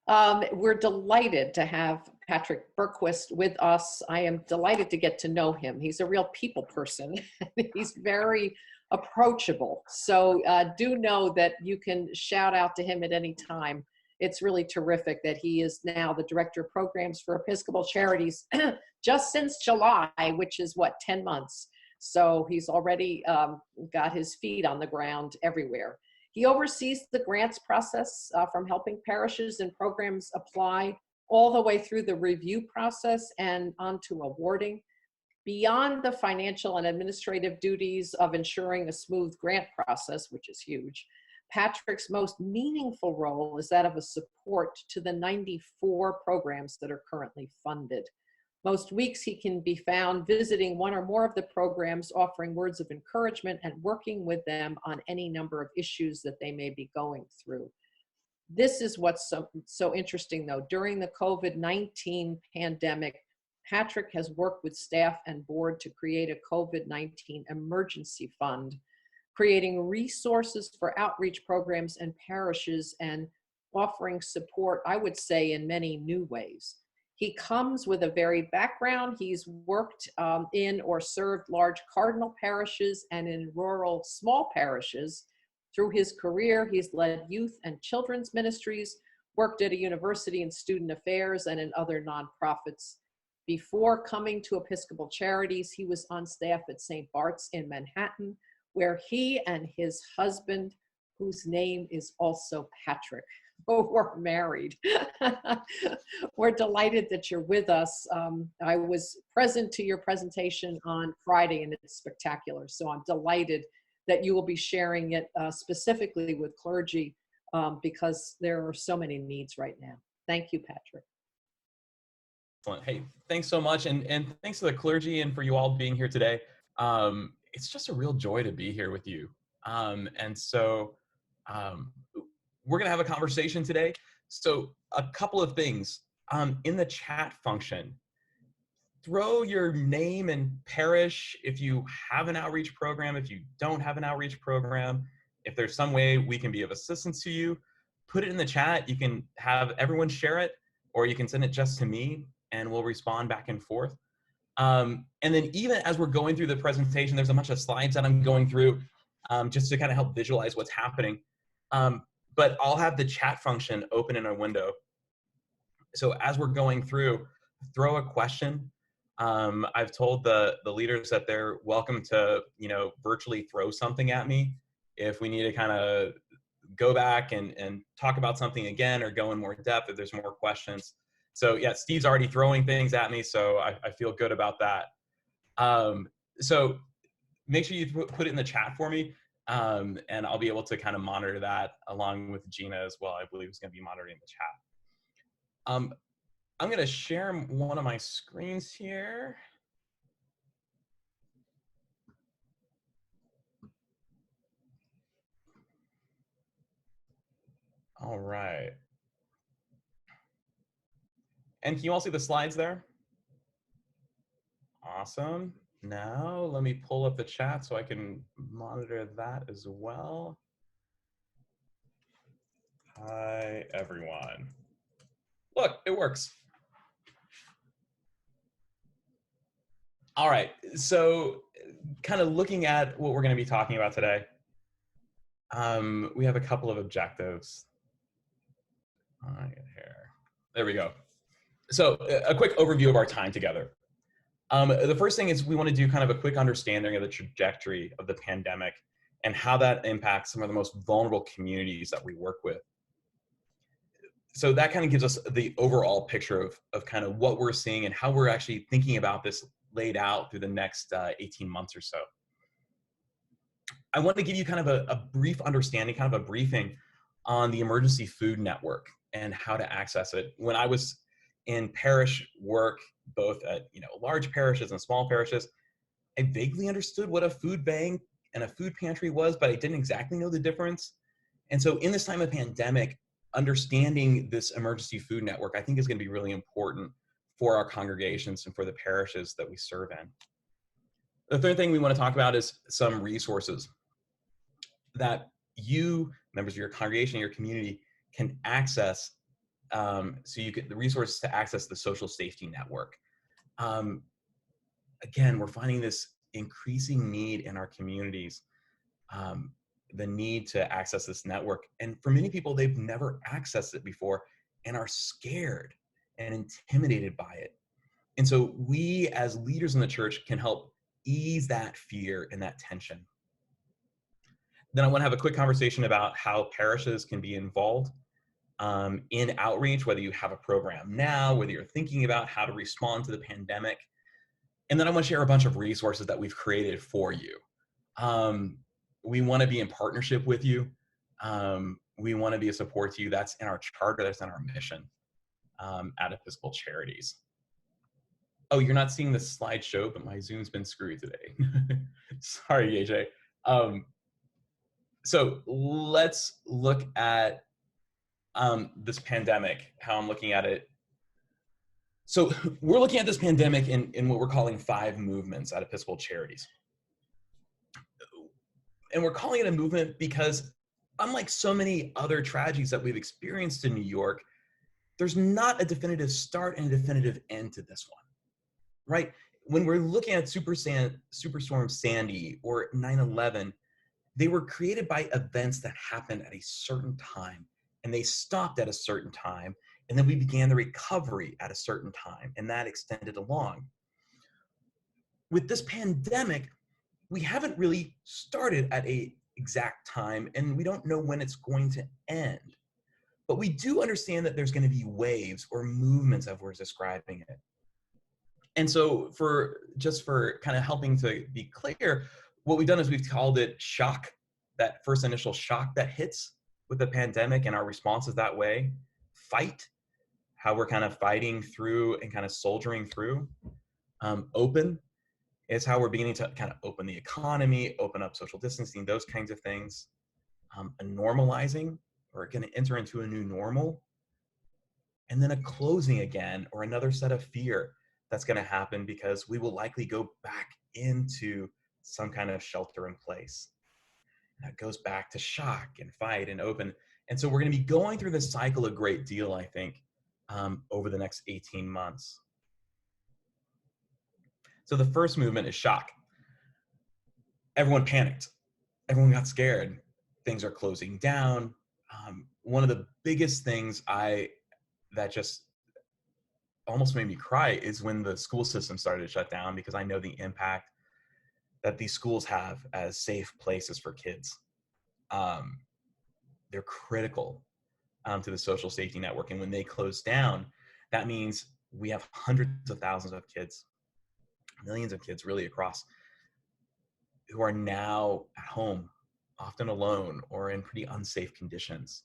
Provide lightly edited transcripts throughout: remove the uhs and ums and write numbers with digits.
We're delighted to have Patrick Bergquist with us. I am delighted to get to know him. He's a real people person. He's very approachable. So do know that you can shout out to him at any time. It's really terrific that he is now the Director of Programs for Episcopal Charities just since July, which is what, 10 months. So he's already got his feet on the ground everywhere. He oversees the grants process from helping parishes and programs apply all the way through the review process and onto awarding. Beyond the financial and administrative duties of ensuring a smooth grant process, which is huge, Patrick's most meaningful role is that of a support to the 94 programs that are currently funded. Most weeks he can be found visiting one or more of the programs, offering words of encouragement and working with them on any number of issues that they may be going through. This is what's so interesting though. During the COVID-19 pandemic, Patrick has worked with staff and board to create a COVID-19 emergency fund, creating resources for outreach programs and parishes and offering support, I would say, in many new ways. He comes with a varied background. He's worked in or served large cardinal parishes and in rural small parishes. Through his career, he's led youth and children's ministries, worked at a university in student affairs and in other nonprofits. Before coming to Episcopal Charities, he was on staff at St. Bart's in Manhattan, where he and his husband, whose name is also Patrick, were married. We're delighted that you're with us. I was present to your presentation on Friday and it's spectacular. So I'm delighted that you will be sharing it specifically with clergy because there are so many needs right now. Thank you, Patrick. Excellent. Hey, thanks so much. And thanks to the clergy and for you all being here today. It's just a real joy to be here with you. We're going to have a conversation today. So a couple of things in the chat function, throw your name and parish if you have an outreach program, if you don't have an outreach program, if there's some way we can be of assistance to you, put it in the chat. You can have everyone share it, or you can send it just to me and we'll respond back and forth. And then even as we're going through the presentation, there's a bunch of slides that I'm going through just to kind of help visualize what's happening. But I'll have the chat function open in a window. So as we're going through, throw a question. I've told the leaders that they're welcome to, virtually throw something at me if we need to kind of go back and talk about something again or go in more depth if there's more questions. So yeah, Steve's already throwing things at me, so I feel good about that. So make sure you put it in the chat for me. And I'll be able to kind of monitor that along with Gina as well. I believe is going to be monitoring the chat. I'm going to share one of my screens here. All right. And can you all see the slides there? Awesome. Now let me pull up the chat so I can monitor that as well. Hi, everyone. Look, it works. All right, so kind of looking at what we're going to be talking about today, we have a couple of objectives. There we go. So a quick overview of our time together. The first thing is we want to do kind of a quick understanding of the trajectory of the pandemic and how that impacts some of the most vulnerable communities that we work with. So that kind of gives us the overall picture of kind of what we're seeing and how we're actually thinking about this laid out through the next 18 months or so. I want to give you kind of a brief understanding, kind of a briefing on the emergency food network and how to access it. When I was in parish work, both at large parishes and small parishes, I vaguely understood what a food bank and a food pantry was, but I didn't exactly know the difference. And so in this time of pandemic, understanding this emergency food network, I think is going to be really important for our congregations and for the parishes that we serve in. The third thing we want to talk about is some resources that you, members of your congregation, your community, can access So you get the resources to access the social safety network. Again, we're finding this increasing need in our communities, the need to access this network. And for many people, they've never accessed it before and are scared and intimidated by it. And so we as leaders in the church can help ease that fear and that tension. Then I want to have a quick conversation about how parishes can be involved in outreach, whether you have a program now, whether you're thinking about how to respond to the pandemic. And then I want to share a bunch of resources that we've created for you. We want to be in partnership with you. We want to be a support to you. That's in our charter, that's in our mission at Episcopal Charities. Oh, you're not seeing the slideshow, but my Zoom's been screwed today. Sorry, AJ. So let's look at this pandemic, how I'm looking at it. So we're looking at this pandemic in what we're calling 5 movements at Episcopal Charities. And we're calling it a movement because unlike so many other tragedies that we've experienced in New York, there's not a definitive start and a definitive end to this one, right? When we're looking at Superstorm Sandy or 9/11, they were created by events that happened at a certain time, and they stopped at a certain time, and then we began the recovery at a certain time, and that extended along. With this pandemic, we haven't really started at an exact time, and we don't know when it's going to end. But we do understand that there's going to be waves or movements as we're describing it. And so for kind of helping to be clear, what we've done is we've called it shock, that first initial shock that hits with the pandemic and our responses that way. Fight, how we're kind of fighting through and kind of soldiering through. Open is how we're beginning to kind of open the economy, open up social distancing, those kinds of things. A normalizing, we're going to enter into a new normal. And then a closing again, or another set of fear that's going to happen because we will likely go back into some kind of shelter in place. And that goes back to shock and fight and open. And so we're going to be going through this cycle a great deal, I think, over the next 18 months. So the first movement is shock. Everyone panicked. Everyone got scared. Things are closing down. One of the biggest things that just almost made me cry is when the school system started to shut down, because I know the impact that these schools have as safe places for kids. They're critical to the social safety network. And when they close down, that means we have hundreds of thousands of kids, millions of kids really across, who are now at home, often alone or in pretty unsafe conditions.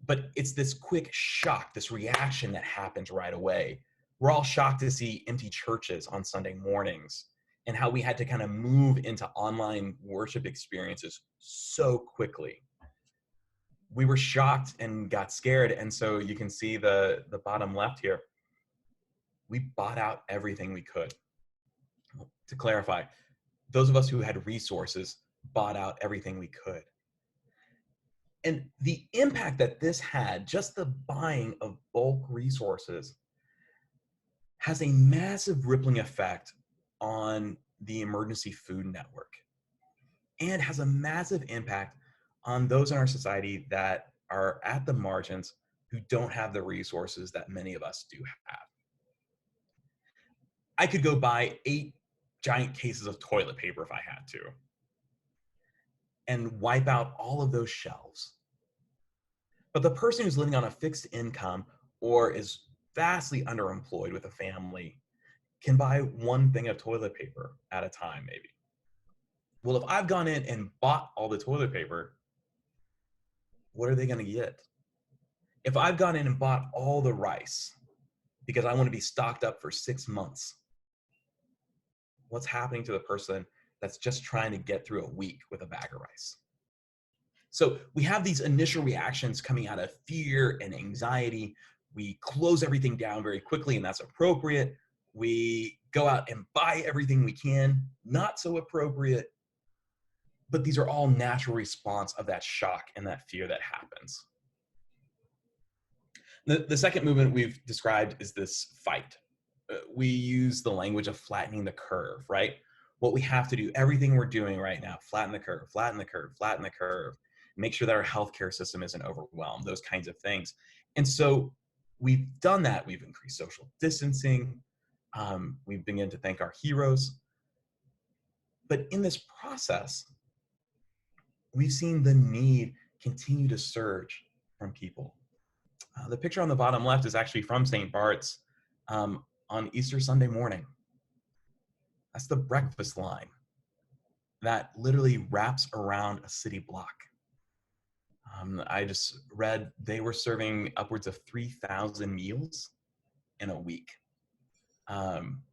But it's this quick shock, this reaction that happens right away. We're all shocked to see empty churches on Sunday mornings and how we had to kind of move into online worship experiences so quickly. We were shocked and got scared. And so you can see the bottom left here. We bought out everything we could. To clarify, those of us who had resources bought out everything we could. And the impact that this had, just the buying of bulk resources, has a massive rippling effect on the emergency food network, and has a massive impact on those in our society that are at the margins, who don't have the resources that many of us do have. I could go buy 8 giant cases of toilet paper if I had to, and wipe out all of those shelves. But the person who's living on a fixed income or is vastly underemployed with a family can buy 1 thing of toilet paper at a time, maybe. Well, if I've gone in and bought all the toilet paper, what are they going to get? If I've gone in and bought all the rice because I want to be stocked up for 6 months, what's happening to the person that's just trying to get through a week with a bag of rice? So we have these initial reactions coming out of fear and anxiety. We close everything down very quickly, and that's appropriate. We go out and buy everything we can, not so appropriate. But these are all natural response of that shock and that fear that happens. The second movement we've described is this fight. We use the language of flattening the curve, right? What we have to do, everything we're doing right now, flatten the curve, flatten the curve, flatten the curve, make sure that our healthcare system isn't overwhelmed, those kinds of things. And so we've done that. We've increased social distancing. We've begun to thank our heroes. But in this process, we've seen the need continue to surge from people. The picture on the bottom left is actually from St. Bart's on Easter Sunday morning. That's the breakfast line that literally wraps around a city block. I just read they were serving upwards of 3,000 meals in a week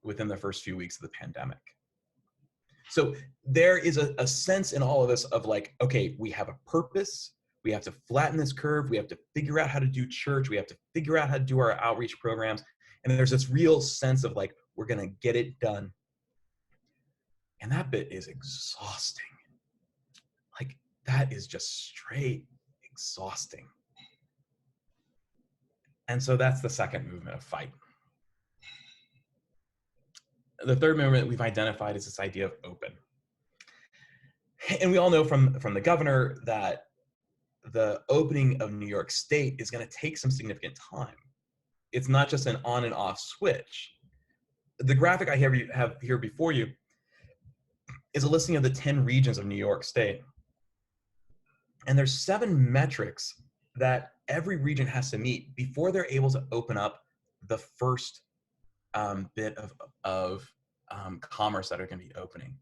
within the first few weeks of the pandemic. So there is a sense in all of this of like, okay, we have a purpose. We have to flatten this curve. We have to figure out how to do church. We have to figure out how to do our outreach programs. And there's this real sense of like, we're going to get it done. And that bit is exhausting. Like, that is just straight exhausting. And so that's the second movement of fight. The third movement we've identified is this idea of open. And we all know from the governor that the opening of New York State is going to take some significant time. It's not just an on and off switch. The graphic I have here before you is a listing of the 10 regions of New York State. And there's 7 metrics that every region has to meet before they're able to open up the first bit of commerce that are going to be opening.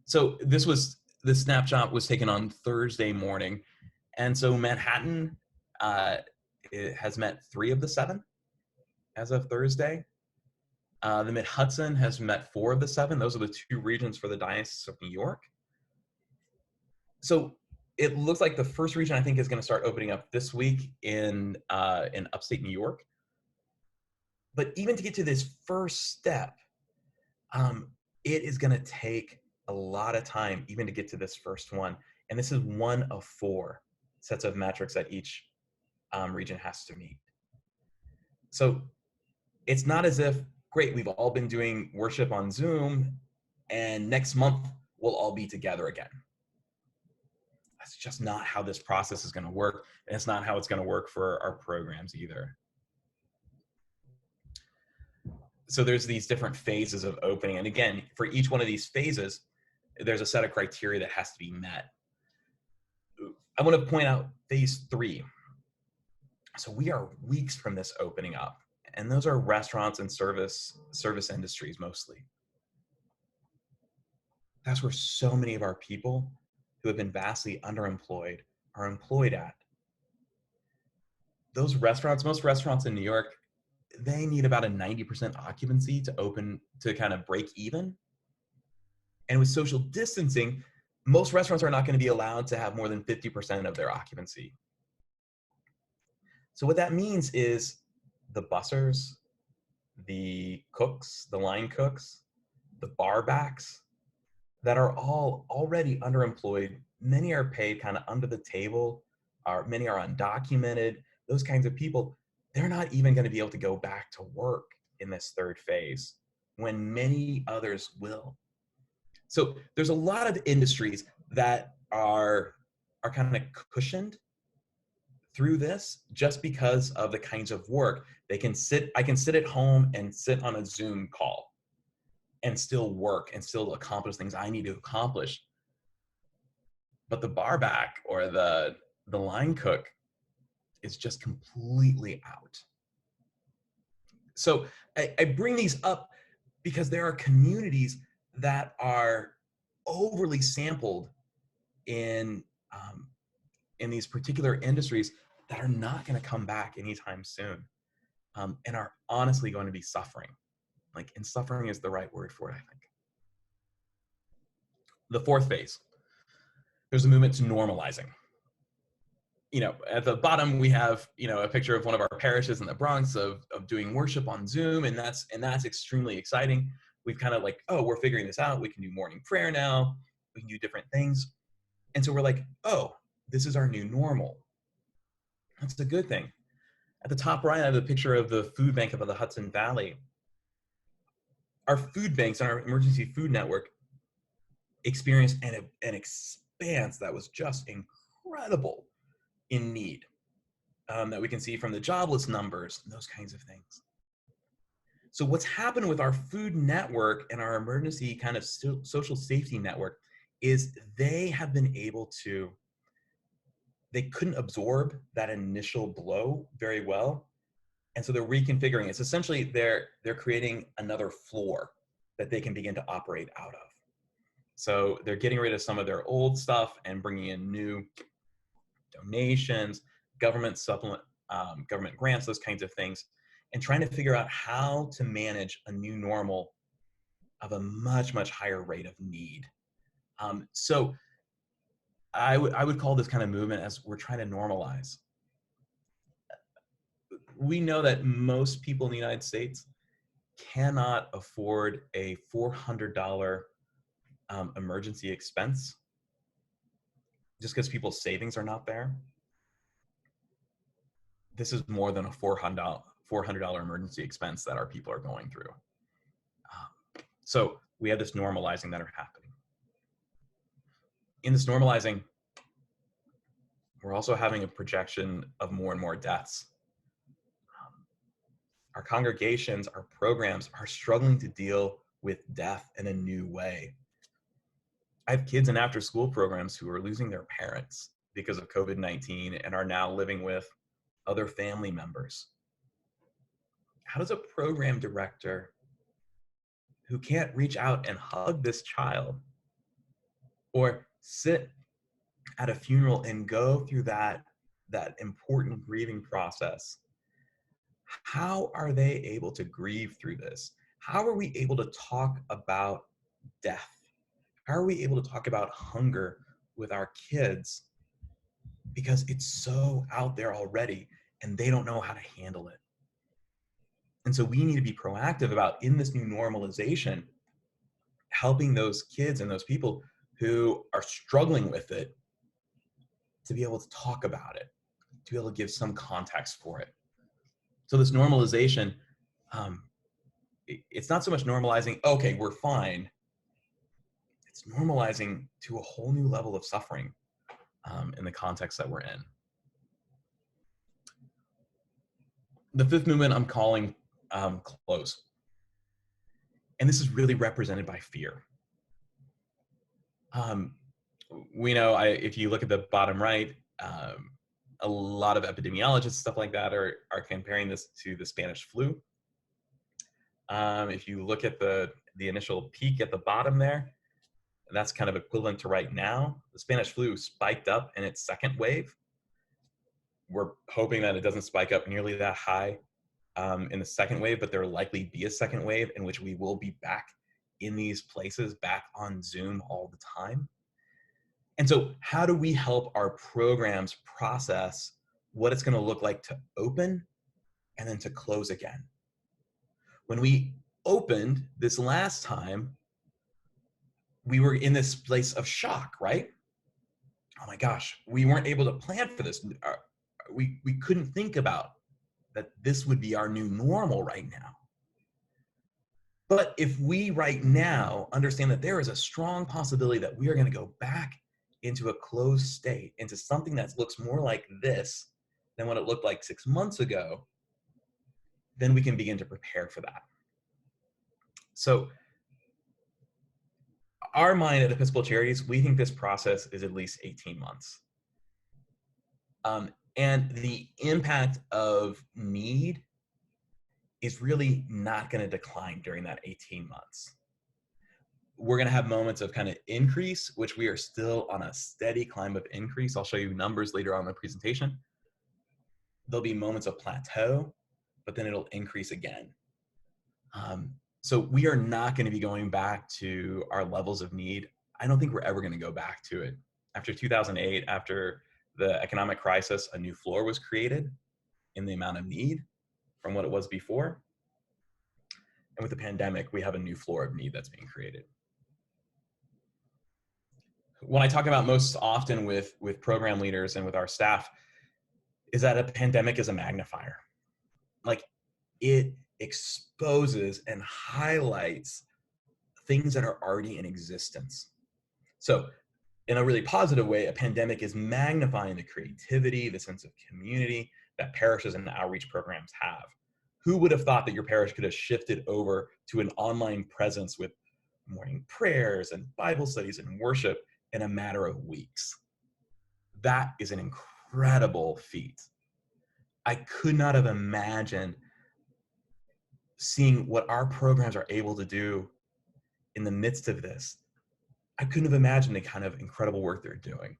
So this snapshot was taken on Thursday morning. And so Manhattan it has met 3 of the 7 as of Thursday. The Mid-Hudson has met 4 of the 7. Those are the 2 regions for the Diocese of New York. So it looks like the first region, I think, is going to start opening up this week in upstate New York. But even to get to this first step, it is going to take a lot of time even to get to this first one. And this is 1 of 4 sets of metrics that each region has to meet. So it's not as if, great, we've all been doing worship on Zoom and next month we'll all be together again. That's just not how this process is going to work. And it's not how it's going to work for our programs either. So there's these different phases of opening. And again, for each one of these phases, there's a set of criteria that has to be met. I want to point out phase 3. So we are weeks from this opening up. And those are restaurants and service industries mostly. That's where so many of our people who have been vastly underemployed are employed at. Those restaurants, most restaurants in New York, they need about a 90% occupancy to open, to kind of break even. And with social distancing, most restaurants are not going to be allowed to have more than 50% of their occupancy. So what that means is the bussers, the cooks, the line cooks, the bar backs that are all already underemployed. Many are paid kind of under the table, many are undocumented. Those kinds of people, they're not even going to be able to go back to work in this third phase when many others will. So there's a lot of industries that are kind of cushioned through this just because of the kinds of work I can sit at home and sit on a Zoom call and still work and still accomplish things I need to accomplish. But the bar back or the line cook is just completely out. So I bring these up because there are communities that are overly sampled in these particular industries that are not going to come back anytime soon, and are honestly going to be suffering. And suffering is the right word for it, I think. The fourth phase, there's a movement to normalizing. At the bottom we have, a picture of one of our parishes in the Bronx of doing worship on Zoom, and that's extremely exciting. We've kind of we're figuring this out. We can do morning prayer now. We can do different things. And so we're like, oh, this is our new normal. That's a good thing. At the top right, I have a picture of the food bank up at the Hudson Valley. Our food banks and our emergency food network experienced an expanse that was just incredible in need, that we can see from the jobless numbers and those kinds of things. So what's happened with our food network and our emergency kind of social safety network is they have been able to, they couldn't absorb that initial blow very well. And so they're reconfiguring. It's essentially they're creating another floor that they can begin to operate out of. So they're getting rid of some of their old stuff and bringing in new donations, government supplement, government grants, those kinds of things, and trying to figure out how to manage a new normal of a much, much higher rate of need. So I would call this kind of movement as we're trying to normalize. We know that most people in the United States cannot afford a $400 emergency expense just because people's savings are not there. This is more than a $400 emergency expense that our people are going through. So we have this normalizing that are happening. In this normalizing, we're also having a projection of more and more deaths. Our congregations, our programs are struggling to deal with death in a new way. I have kids in after-school programs who are losing their parents because of COVID-19 and are now living with other family members. How does a program director who can't reach out and hug this child or sit at a funeral and go through that important grieving process, how are they able to grieve through this? How are we able to talk about death? How are we able to talk about hunger with our kids? Because it's so out there already and they don't know how to handle it. And so we need to be proactive about, in this new normalization, helping those kids and those people who are struggling with it to be able to talk about it, to be able to give some context for it. So this normalization, it's not so much normalizing, okay, we're fine. It's normalizing to a whole new level of suffering in the context that we're in. The fifth movement I'm calling close. And this is really represented by fear. We know, if you look at the bottom right, a lot of epidemiologists, stuff like that, are comparing this to the Spanish flu. If you look at the initial peak at the bottom there, that's kind of equivalent to right now. The Spanish flu spiked up in its second wave. We're hoping that it doesn't spike up nearly that high in the second wave, but there will likely be a second wave in which we will be back in these places, back on Zoom all the time. And so how do we help our programs process what it's going to look like to open and then to close again? When we opened this last time, we were in this place of shock, right? Oh my gosh, we weren't able to plan for this. We couldn't think about that this would be our new normal right now. But if we right now understand that there is a strong possibility that we are going to go back into a closed state, into something that looks more like this than what it looked like 6 months ago, then we can begin to prepare for that. So our mind at Episcopal Charities, we think this process is at least 18 months. And the impact of need is really not going to decline during that 18 months. We're going to have moments of kind of increase, which we are still on a steady climb of increase. I'll show you numbers later on in the presentation. There'll be moments of plateau, but then it'll increase again. So we are not going to be going back to our levels of need. I don't think we're ever going to go back to it. After 2008, after the economic crisis, a new floor was created in the amount of need from what it was before. And with the pandemic, we have a new floor of need that's being created. What I talk about most often with program leaders and with our staff is that a pandemic is a magnifier. like it exposes and highlights things that are already in existence. So in a really positive way, a pandemic is magnifying the creativity, the sense of community that parishes and outreach programs have. Who would have thought that your parish could have shifted over to an online presence with morning prayers and Bible studies and worship in a matter of weeks? That is an incredible feat. I could not have imagined seeing what our programs are able to do in the midst of this. I couldn't have imagined the kind of incredible work they're doing.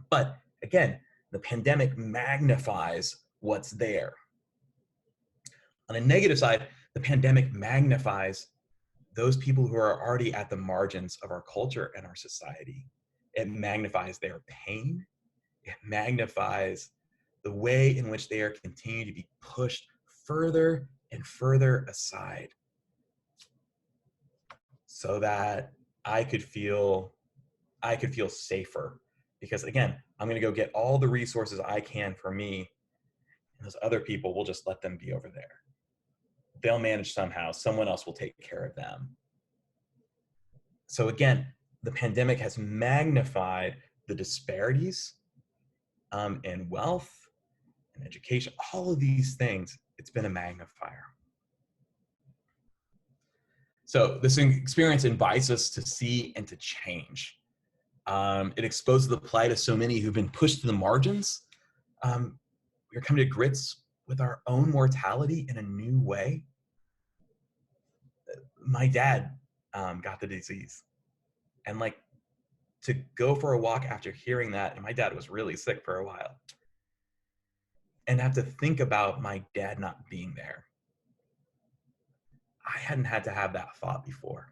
But again, the pandemic magnifies what's there. On a negative side, the pandemic magnifies those people who are already at the margins of our culture and our society. It magnifies their pain. It magnifies the way in which they are continuing to be pushed further and further aside, so that I could feel safer. Because again, I'm going to go get all the resources I can for me, and those other people, will just let them be over there. They'll manage somehow. Someone else will take care of them. So again, the pandemic has magnified the disparities in wealth and education, all of these things. It's been a magnifier. So this experience invites us to see and to change. It exposes the plight of so many who've been pushed to the margins. We're coming to grips with our own mortality in a new way. My dad got the disease, and like, to go for a walk after hearing that, and my dad was really sick for a while, and have to think about my dad not being there. I hadn't had to have that thought before.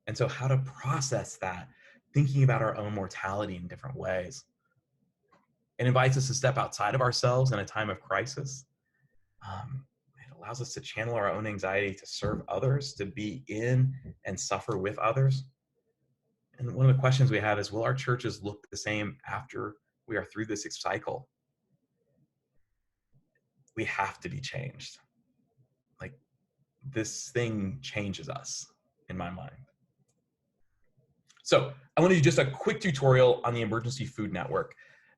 And so how to process that, thinking about our own mortality in different ways. It invites us to step outside of ourselves in a time of crisis. It allows us to channel our own anxiety to serve others, to be in and suffer with others. And one of the questions we have is, will our churches look the same after we are through this cycle? We have to be changed. Like, this thing changes us, in my mind. So I want to do just a quick tutorial on the Emergency Food Network,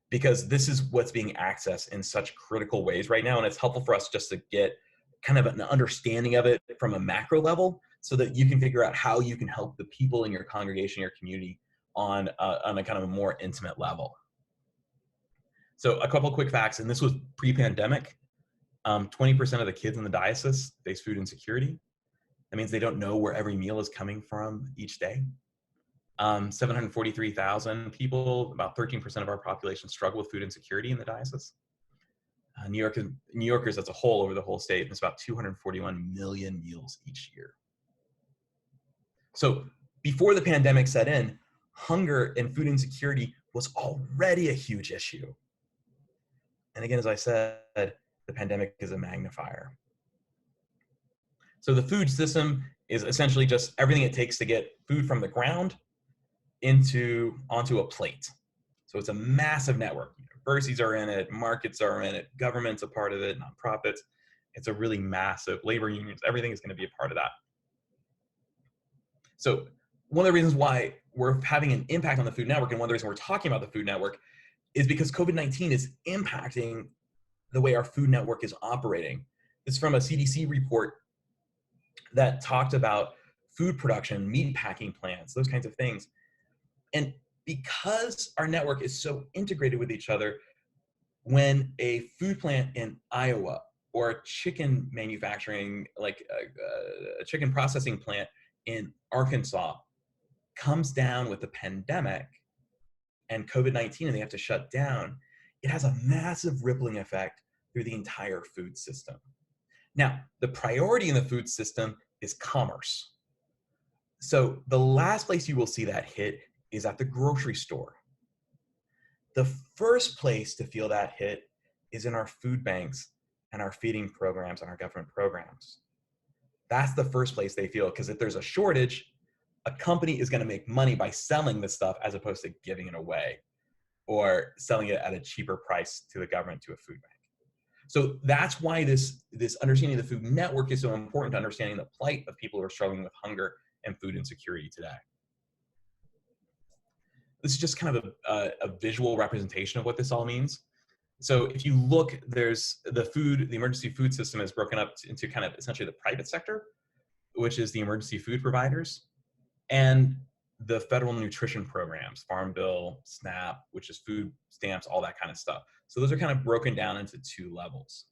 because this is what's being accessed in such critical ways right now. And it's helpful for us just to get kind of an understanding of it from a macro level, so that you can figure out how you can help the people in your congregation, your community, on a kind of a more intimate level. So a couple quick facts, and this was pre-pandemic. 20% of the kids in the diocese face food insecurity. That means they don't know where every meal is coming from each day. 743,000 people, about 13% of our population, struggle with food insecurity in the diocese. New Yorkers as a whole, over the whole state, it's about 241 million meals each year. So before the pandemic set in, hunger and food insecurity was already a huge issue. And again, as I said, the pandemic is a magnifier. So the food system is essentially just everything it takes to get food from the ground onto a plate. So it's a massive network. Universities are in it, markets are in it, government's a part of it, nonprofits. It's a really massive, labor unions, everything is going to be a part of that. So one of the reasons why we're having an impact on the food network, and one of the reasons we're talking about the food network, is because COVID-19 is impacting the way our food network is operating. This is from a CDC report that talked about food production, meat packing plants, those kinds of things. And because our network is so integrated with each other, when a food plant in Iowa or a chicken manufacturing, like a chicken processing plant in Arkansas, comes down with the pandemic and COVID-19 and they have to shut down, it has a massive rippling effect through the entire food system. Now, the priority in the food system is commerce. So the last place you will see that hit is at the grocery store. The first place to feel that hit is in our food banks and our feeding programs and our government programs. That's the first place they feel, because if there's a shortage, a company is going to make money by selling this stuff as opposed to giving it away or selling it at a cheaper price to the government, to a food bank. So that's why this understanding of the food network is so important to understanding the plight of people who are struggling with hunger and food insecurity today. This is just kind of a visual representation of what this all means. So if you look, there's the emergency food system is broken up into kind of essentially the private sector, which is the emergency food providers, and the federal nutrition programs, Farm Bill, SNAP, which is food stamps, all that kind of stuff. So those are kind of broken down into two levels.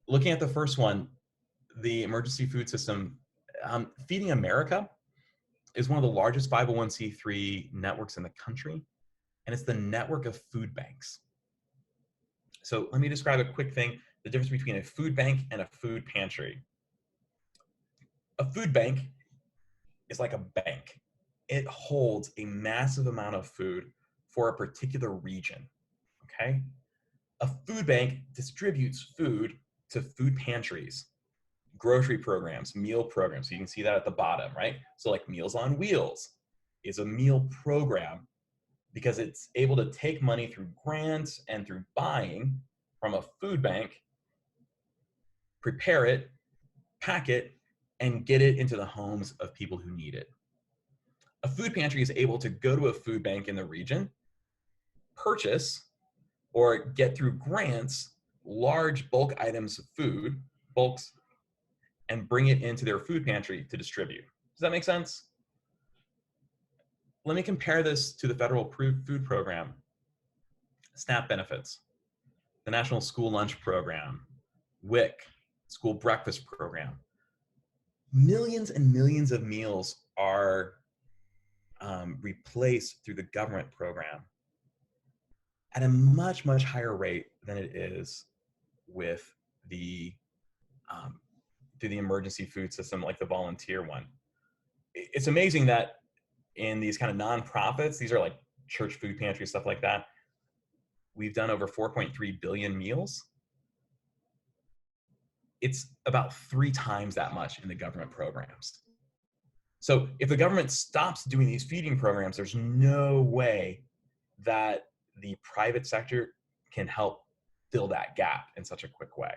Looking at the first one, the emergency food system, Feeding America is one of the largest 501c3 networks in the country, and it's the network of food banks. So let me describe a quick thing, the difference between a food bank and a food pantry. A food bank is like a bank. It holds a massive amount of food for a particular region, okay? A food bank distributes food to food pantries, grocery programs, meal programs. So you can see that at the bottom, right? So like Meals on Wheels is a meal program because it's able to take money through grants and through buying from a food bank, prepare it, pack it, and get it into the homes of people who need it. A food pantry is able to go to a food bank in the region, purchase or get through grants large bulk items of food, bulks, and bring it into their food pantry to distribute. Does that make sense? Let me compare this to the federal approved food program, SNAP benefits, the National School Lunch Program, WIC, School Breakfast Program. Millions and millions of meals are replaced through the government program at a much, much higher rate than it is with the through the emergency food system, like the volunteer one. It's amazing that in these kind of nonprofits, these are like church food pantry, stuff like that, we've done over 4.3 billion meals. It's about 3 times that much in the government programs. So if the government stops doing these feeding programs, there's no way that the private sector can help fill that gap in such a quick way.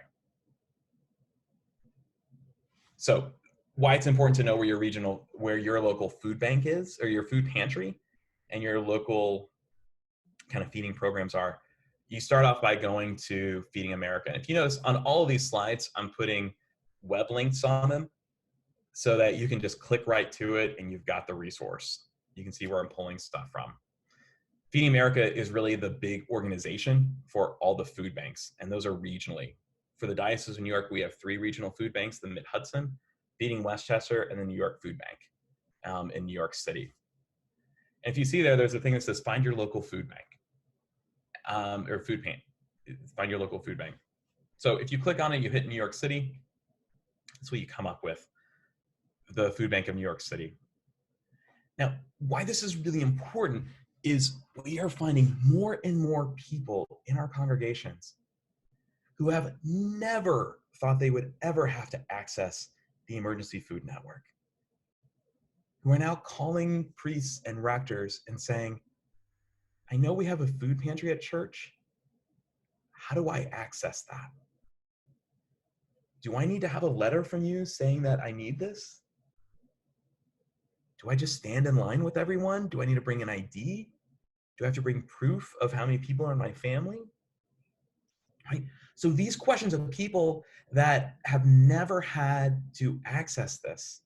So why it's important to know where your local food bank is, or your food pantry, and your local kind of feeding programs are. You start off by going to Feeding America. And if you notice on all of these slides, I'm putting web links on them so that you can just click right to it and you've got the resource. You can see where I'm pulling stuff from. Feeding America is really the big organization for all the food banks, and those are regionally. For the Diocese of New York, we have 3 regional food banks, the Mid-Hudson, Feeding Westchester, and the New York Food Bank in New York City. And if you see there's a thing that says find your local food bank, or food bank, find your local food bank. So if you click on it, you hit New York City, that's what you come up with, the Food Bank of New York City. Now, why this is really important is we are finding more and more people in our congregations who have never thought they would ever have to access the emergency food network, who are now calling priests and rectors and saying, I know we have a food pantry at church. How do I access that? Do I need to have a letter from you saying that I need this? Do I just stand in line with everyone? Do I need to bring an ID? Do I have to bring proof of how many people are in my family? Right? So these questions of people that have never had to access this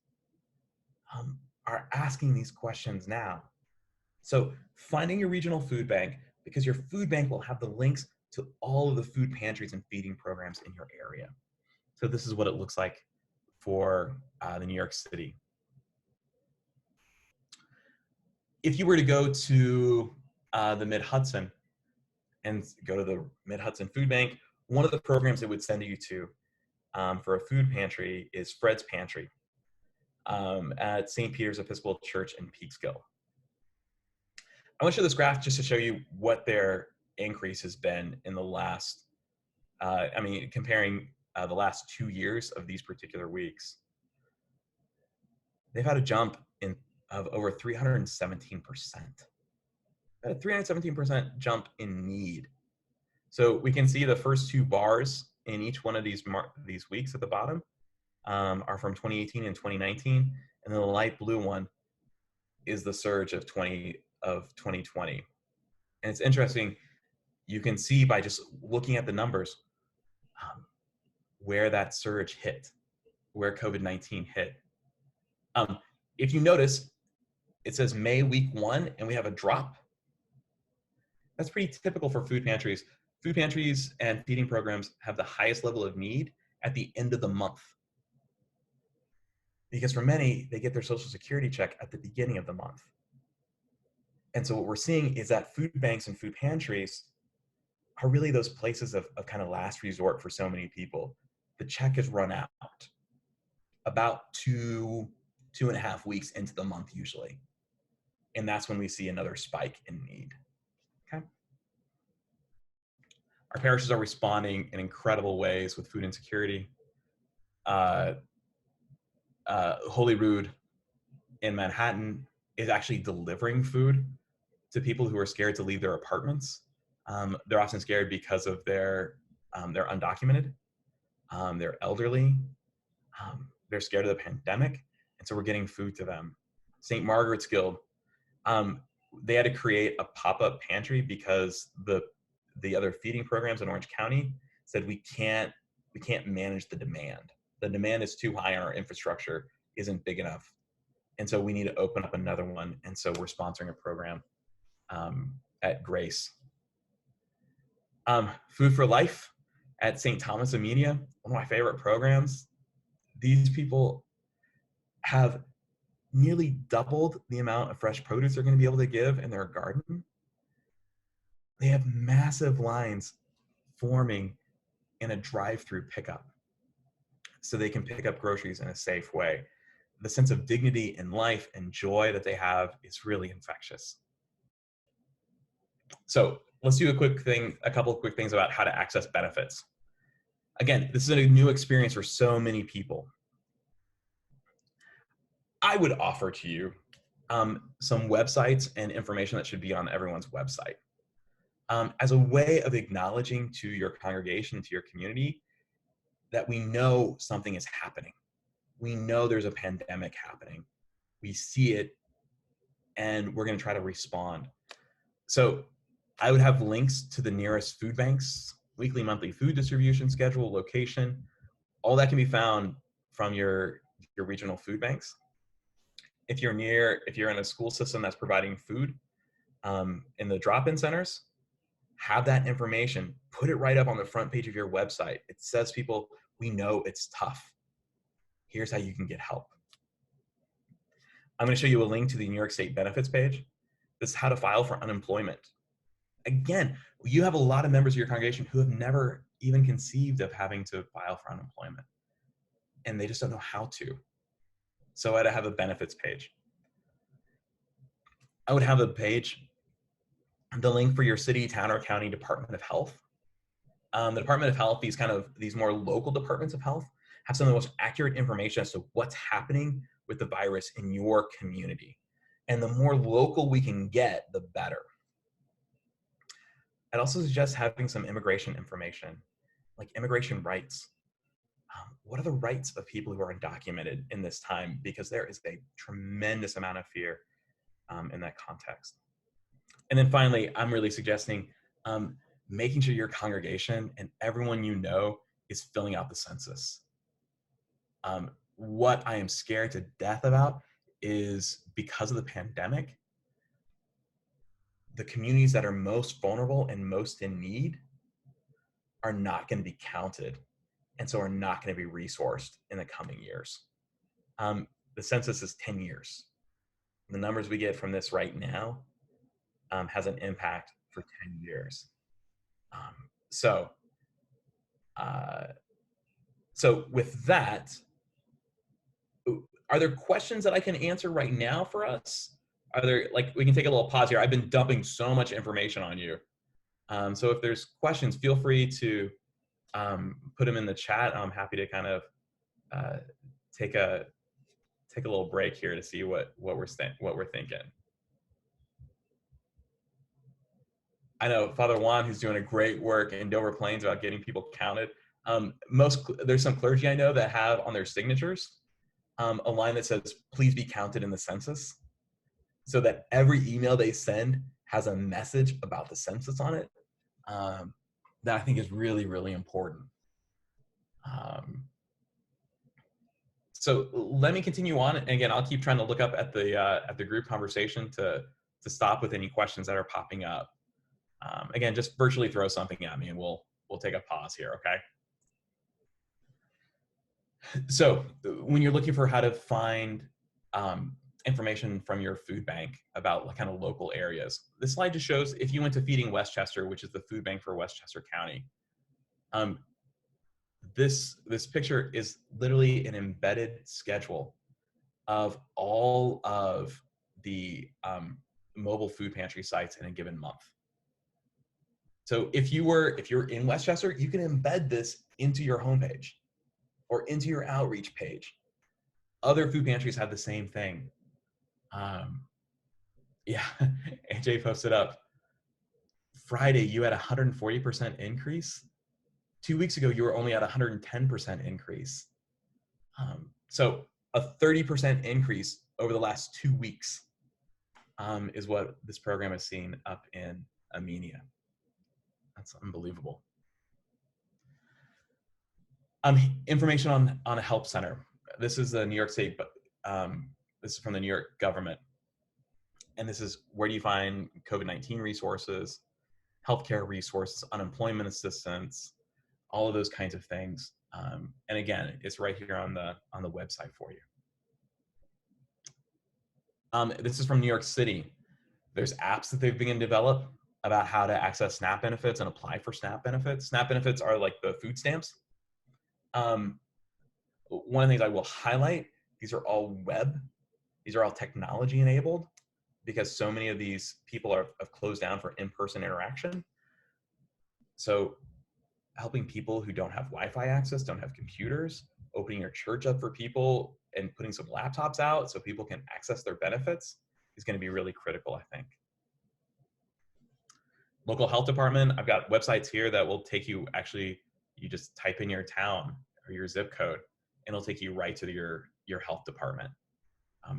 are asking these questions now. So finding your regional food bank, because your food bank will have the links to all of the food pantries and feeding programs in your area. So this is what it looks like for the New York City. If you were to go to the Mid-Hudson and go to the Mid-Hudson Food Bank, one of the programs it would send you to for a food pantry is Fred's Pantry at St. Peter's Episcopal Church in Peekskill. I want to show this graph just to show you what their increase has been in the last, comparing the last 2 years of these particular weeks. They've had a jump of over 317%. A 317% jump in need. So we can see the first two bars in each one of these weeks at the bottom are from 2018 and 2019, and then the light blue one is the surge of 2020. And it's interesting, you can see by just looking at the numbers where that surge hit, where COVID-19 hit. If you notice, it says May week 1, and we have a drop. That's pretty typical for food pantries. Food pantries and feeding programs have the highest level of need at the end of the month. Because for many, they get their Social Security check at the beginning of the month. And so what we're seeing is that food banks and food pantries are really those places of kind of last resort for so many people. The check is run out about 2.5 weeks into the month usually. And that's when we see another spike in need. Okay. Our parishes are responding in incredible ways with food insecurity. Holyrood in Manhattan is actually delivering food to people who are scared to leave their apartments. They're often scared because of they're undocumented, they're elderly, they're scared of the pandemic, and so we're getting food to them. St. Margaret's Guild, they had to create a pop-up pantry because the other feeding programs in Orange County said we can't manage the demand. The demand is too high and our infrastructure isn't big enough. And so we need to open up another one. And so we're sponsoring a program at Grace. Food for Life at St. Thomas Amelia, one of my favorite programs. These people have nearly doubled the amount of fresh produce they're going to be able to give in their garden. They have massive lines forming in a drive-through pickup so they can pick up groceries in a safe way. The sense of dignity in life and joy that they have is really infectious. So let's do a couple of quick things about how to access benefits. Again, this is a new experience for so many people. I would offer to you some websites and information that should be on everyone's website as a way of acknowledging to your congregation, to your community, that we know something is happening. We know there's a pandemic happening. We see it, and we're going to try to respond. So I would have links to the nearest food banks, weekly, monthly food distribution schedule, location. All that can be found from your regional food banks. If you're in a school system that's providing food in the drop-in centers, have that information, put it right up on the front page of your website. It says people, we know it's tough. Here's how you can get help. I'm going to show you a link to the New York State benefits page. This is how to file for unemployment. Again, you have a lot of members of your congregation who have never even conceived of having to file for unemployment, and they just don't know how to. So I'd have a benefits page. I would have a page, the link for your city, town, or county Department of Health. The Department of Health, these more local departments of health, have some of the most accurate information as to what's happening with the virus in your community. And the more local we can get, the better. I'd also suggest having some immigration information, like immigration rights. What are the rights of people who are undocumented in this time? Because there is a tremendous amount of fear in that context. And then finally, I'm really suggesting making sure your congregation and everyone you know is filling out the census. What I am scared to death about is, because of the pandemic, the communities that are most vulnerable and most in need are not going to be counted, and so are not going to be resourced in the coming years. The census is 10 years. The numbers we get from this right now has an impact for 10 years. So with that, are there questions that I can answer right now for us? Are there, we can take a little pause here. I've been dumping so much information on you. So if there's questions, feel free to put them in the chat. I'm happy to kind of take a little break here to see what we're thinking. I know Father Juan, who's doing a great work in Dover Plains about getting people counted. There's some clergy I know that have on their signatures a line that says, "Please be counted in the census," so that every email they send has a message about the census on it. That I think is really, really important. So let me continue on, and again, I'll keep trying to look up at the group conversation to stop with any questions that are popping up. Again, just virtually throw something at me, and we'll take a pause here. Okay. So when you're looking for how to find information from your food bank about kind of local areas, this slide just shows if you went to Feeding Westchester, which is the food bank for Westchester County. This picture is literally an embedded schedule of all of the mobile food pantry sites in a given month. So if you're in Westchester, you can embed this into your homepage or into your outreach page. Other food pantries have the same thing. Yeah, AJ posted up. Friday, you had a 140% increase. 2 weeks ago, you were only at 110% increase. So a 30% increase over the last 2 weeks is what this program has seen up in Armenia. That's unbelievable. Information on a help center. This is the New York State, but this is from the New York government. And this is where do you find COVID-19 resources, healthcare resources, unemployment assistance, all of those kinds of things. And again, it's right here on the website for you. This is from New York City. There's apps that they've begun to develop about how to access SNAP benefits and apply for SNAP benefits. SNAP benefits are like the food stamps. One of the things I will highlight, these are all web. These are all technology enabled because so many of these people have closed down for in-person interaction. So helping people who don't have Wi-Fi access, don't have computers, opening your church up for people and putting some laptops out so people can access their benefits is going to be really critical, I think. Local health department, I've got websites here that will take you, actually, you just type in your town or your zip code, and it'll take you right to your health department.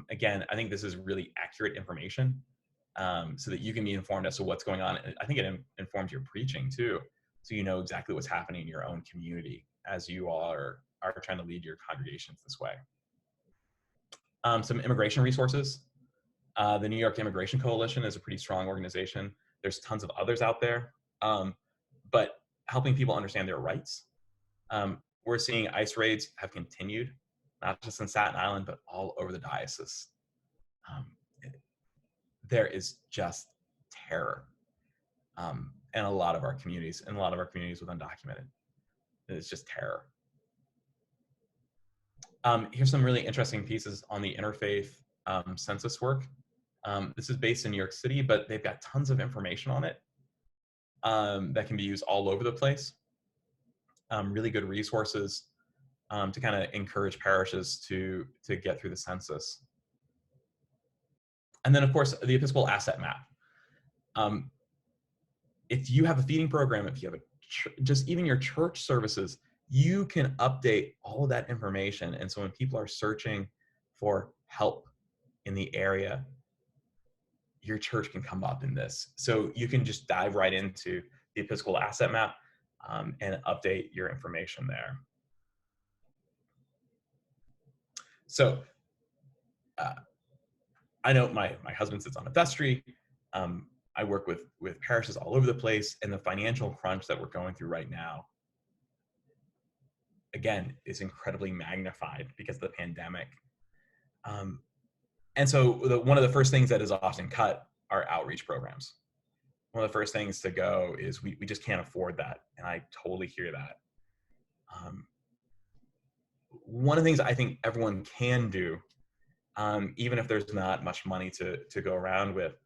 Again, I think this is really accurate information so that you can be informed as to what's going on. I think it informs your preaching too, so you know exactly what's happening in your own community as you all are trying to lead your congregations this way. Some immigration resources. The New York Immigration Coalition is a pretty strong organization. There's tons of others out there, but helping people understand their rights. We're seeing ICE raids have continued, not just in Staten Island, but all over the diocese. There is just terror in a lot of our communities, with undocumented. It's just terror. Here's some really interesting pieces on the interfaith census work. This is based in New York City, but they've got tons of information on it that can be used all over the place. Really good resources to kind of encourage parishes to get through the census. And then, of course, the Episcopal Asset Map. If you have a feeding program, if you have just even your church services, you can update all of that information. And so when people are searching for help in the area, your church can come up in this. So you can just dive right into the Episcopal Asset Map and update your information there. So I know my husband sits on a vestry. I work with parishes all over the place, and the financial crunch that we're going through right now, again, is incredibly magnified because of the pandemic. And so one of the first things that is often cut are outreach programs. One of the first things to go is we just can't afford that. And I totally hear that. One of the things I think everyone can do, even if there's not much money to go around with,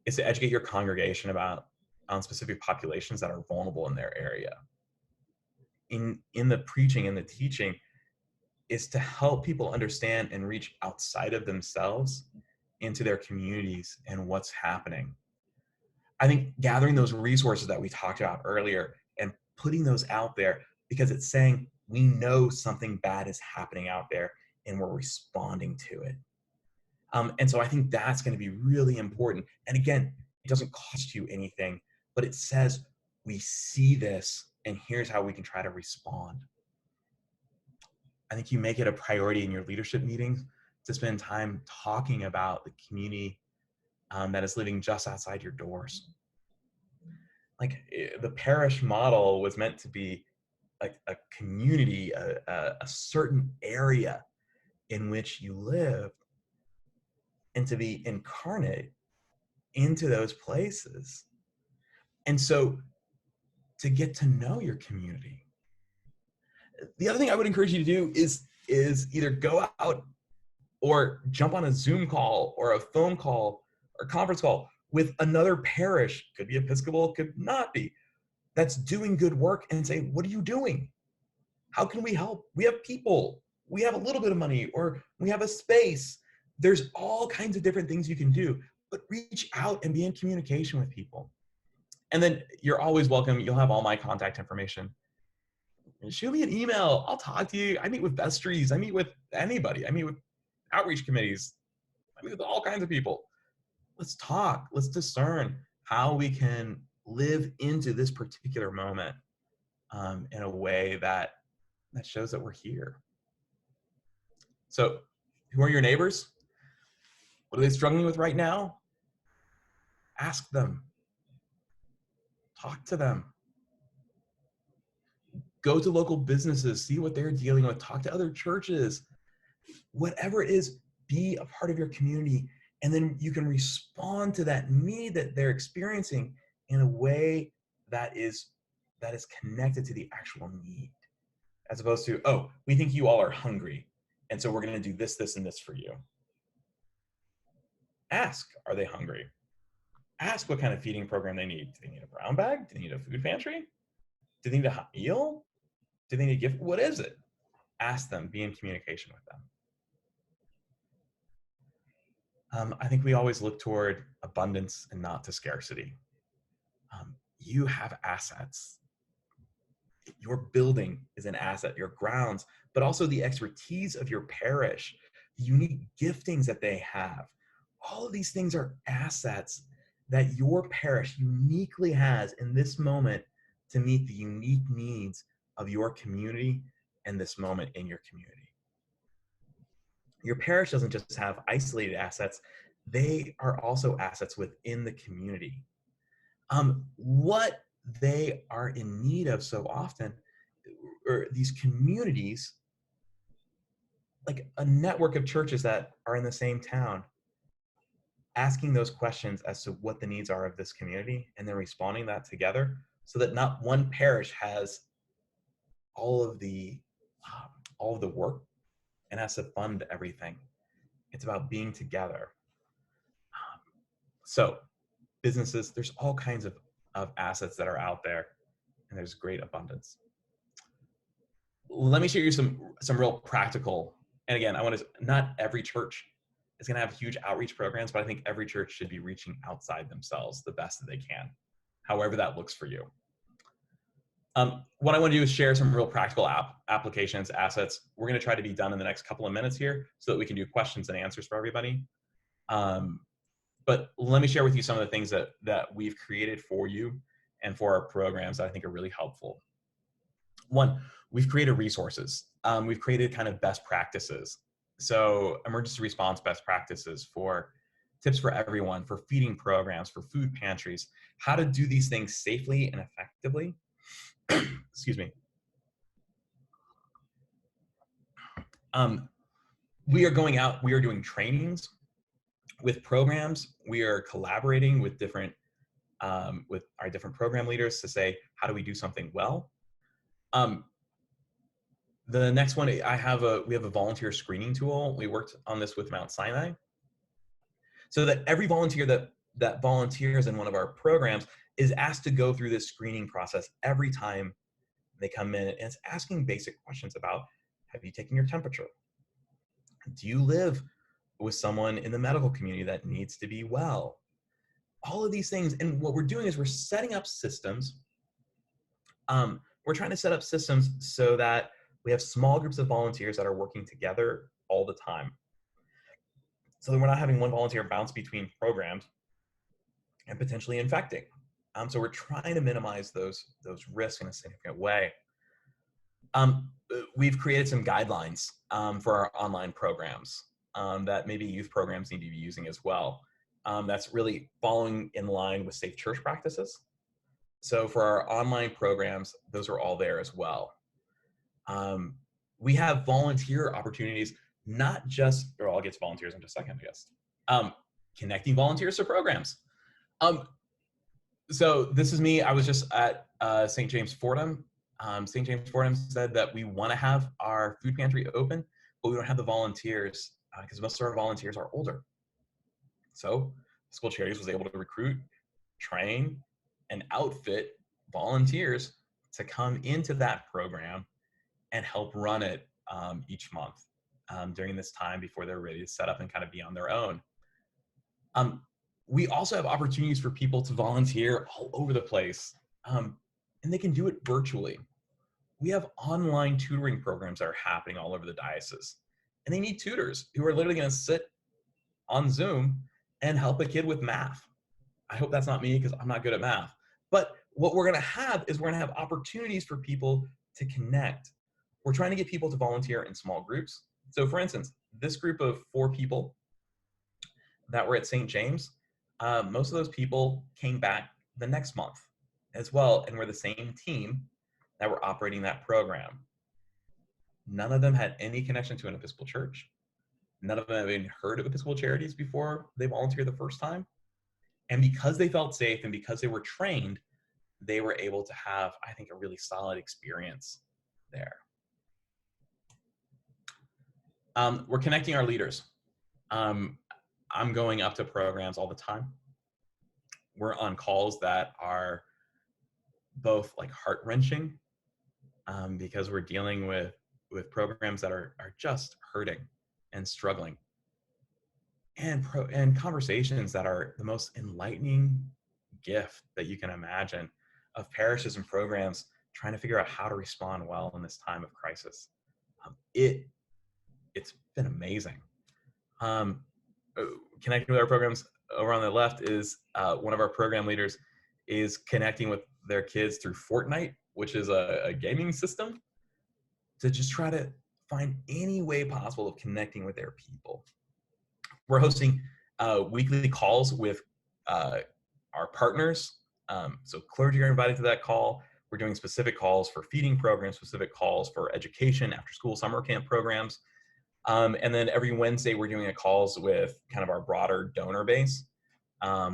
is to educate your congregation on specific populations that are vulnerable in their area. In the preaching and the teaching is to help people understand and reach outside of themselves into their communities and what's happening. I think gathering those resources that we talked about earlier and putting those out there, because it's saying we know something bad is happening out there and we're responding to it. And so I think that's going to be really important. And again, it doesn't cost you anything, but it says we see this and here's how we can try to respond. I think you make it a priority in your leadership meetings to spend time talking about the community that is living just outside your doors. Like the parish model was meant to be like a community, a certain area in which you live, and to be incarnate into those places. And so to get to know your community. The other thing I would encourage you to do is either go out or jump on a Zoom call or a phone call or conference call with another parish, could be Episcopal, could not be, that's doing good work, and say, what are you doing? How can we help? We have people, we have a little bit of money, or we have a space. There's all kinds of different things you can do, but reach out and be in communication with people. And then you're always welcome. You'll have all my contact information. Shoot me an email. I'll talk to you. I meet with vestries. I meet with anybody. I meet with outreach committees. I meet with all kinds of people. Let's talk. Let's discern how we can live into this particular moment in a way that shows that we're here. So, who are your neighbors? What are they struggling with right now? Ask them. Talk to them. Go to local businesses, see what they're dealing with, talk to other churches. Whatever it is, be a part of your community, and then you can respond to that need that they're experiencing in a way that is connected to the actual need, as opposed to, oh, we think you all are hungry, and so we're going to do this, this, and this for you. Ask, are they hungry? Ask what kind of feeding program they need. Do they need a brown bag? Do they need a food pantry? Do they need a hot meal? Do they need a gift? What is it? Ask them, be in communication with them. I think we always look toward abundance and not to scarcity. You have assets. Your building is an asset, your grounds, but also the expertise of your parish, the unique giftings that they have. All of these things are assets that your parish uniquely has in this moment to meet the unique needs of your community and this moment in your community. Your parish doesn't just have isolated assets, they are also assets within the community. What they are in need of so often are these communities, like a network of churches that are in the same town, asking those questions as to what the needs are of this community and then responding that together, so that not one parish has all of the work and has to fund everything. It's about being together. So businesses, there's all kinds of assets that are out there, and there's great abundance. Let me share you some real practical, and again, I want to, not every church is going to have huge outreach programs, but I think every church should be reaching outside themselves the best that they can, however that looks for you. What I want to do is share some real practical applications, assets. We're going to try to be done in the next couple of minutes here so that we can do questions and answers for everybody. But let me share with you some of the things that we've created for you and for our programs that I think are really helpful. One, we've created resources. We've created kind of best practices. So emergency response best practices, for tips for everyone, for feeding programs, for food pantries, how to do these things safely and effectively. Excuse me. We are going out, we are doing trainings with programs. We are collaborating with with our different program leaders to say, how do we do something well? The next one, we have a volunteer screening tool. We worked on this with Mount Sinai, so that every volunteer that volunteers in one of our programs is asked to go through this screening process every time they come in, and it's asking basic questions about, have you taken your temperature? Do you live with someone in the medical community that needs to be well? all of these things. And what we're doing is we're setting up systems. We're trying to set up systems so that we have small groups of volunteers that are working together all the time. So that we're not having one volunteer bounce between programs and potentially infecting. So we're trying to minimize those risks in a significant way. We've created some guidelines for our online programs that maybe youth programs need to be using as well. That's really following in line with safe church practices. So for our online programs, those are all there as well. We have volunteer opportunities, not just, or I'll get to volunteers in just a second, I guess. Connecting volunteers to programs. So this is me. I was just at St. James Fordham. St. James Fordham said that we want to have our food pantry open, but we don't have the volunteers because most of our volunteers are older. So School Charities was able to recruit, train, and outfit volunteers to come into that program and help run it each month during this time before they're ready to set up and kind of be on their own. We also have opportunities for people to volunteer all over the place, and they can do it virtually. We have online tutoring programs that are happening all over the diocese, and they need tutors who are literally going to sit on Zoom and help a kid with math. I hope that's not me because I'm not good at math. But what we're going to have is we're going to have opportunities for people to connect. We're trying to get people to volunteer in small groups. So for instance, this group of 4 people that were at St. James, most of those people came back the next month as well and were the same team that were operating that program. None of them had any connection to an Episcopal church. None of them had even heard of Episcopal Charities before they volunteered the first time. And because they felt safe and because they were trained, they were able to have, I think, a really solid experience there. We're connecting our leaders. I'm going up to programs all the time. We're on calls that are both like heart-wrenching because we're dealing with programs that are just hurting and struggling, and conversations that are the most enlightening gift that you can imagine of parishes and programs trying to figure out how to respond well in this time of crisis. It's been amazing. Connecting with our programs over on the left is one of our program leaders is connecting with their kids through Fortnite, which is a gaming system, to just try to find any way possible of connecting with their people. We're hosting weekly calls with our partners. So Clergy are invited to that call. We're doing specific calls for feeding programs, specific calls for education, after school summer camp programs. And then every Wednesday, we're doing calls with kind of our broader donor base,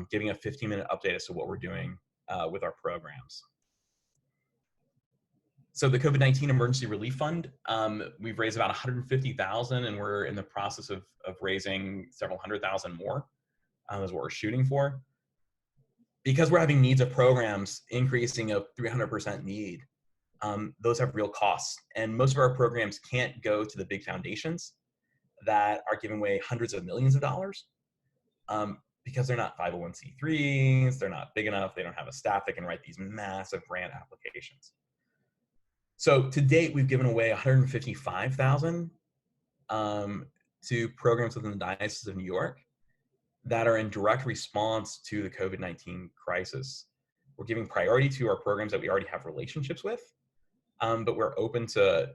giving a 15-minute update as to what we're doing with our programs. So the COVID-19 Emergency Relief Fund, we've raised about $150,000, and we're in the process of raising several $100,000 more, is what we're shooting for. Because we're having needs of programs increasing of 300% need, those have real costs. And most of our programs can't go to the big foundations that are giving away hundreds of millions of dollars because they're not 501c3s, they're not big enough, they don't have a staff that can write these massive grant applications. So to date, we've given away $155,000 to programs within the Diocese of New York that are in direct response to the COVID-19 crisis. We're giving priority to our programs that we already have relationships with, but we're open to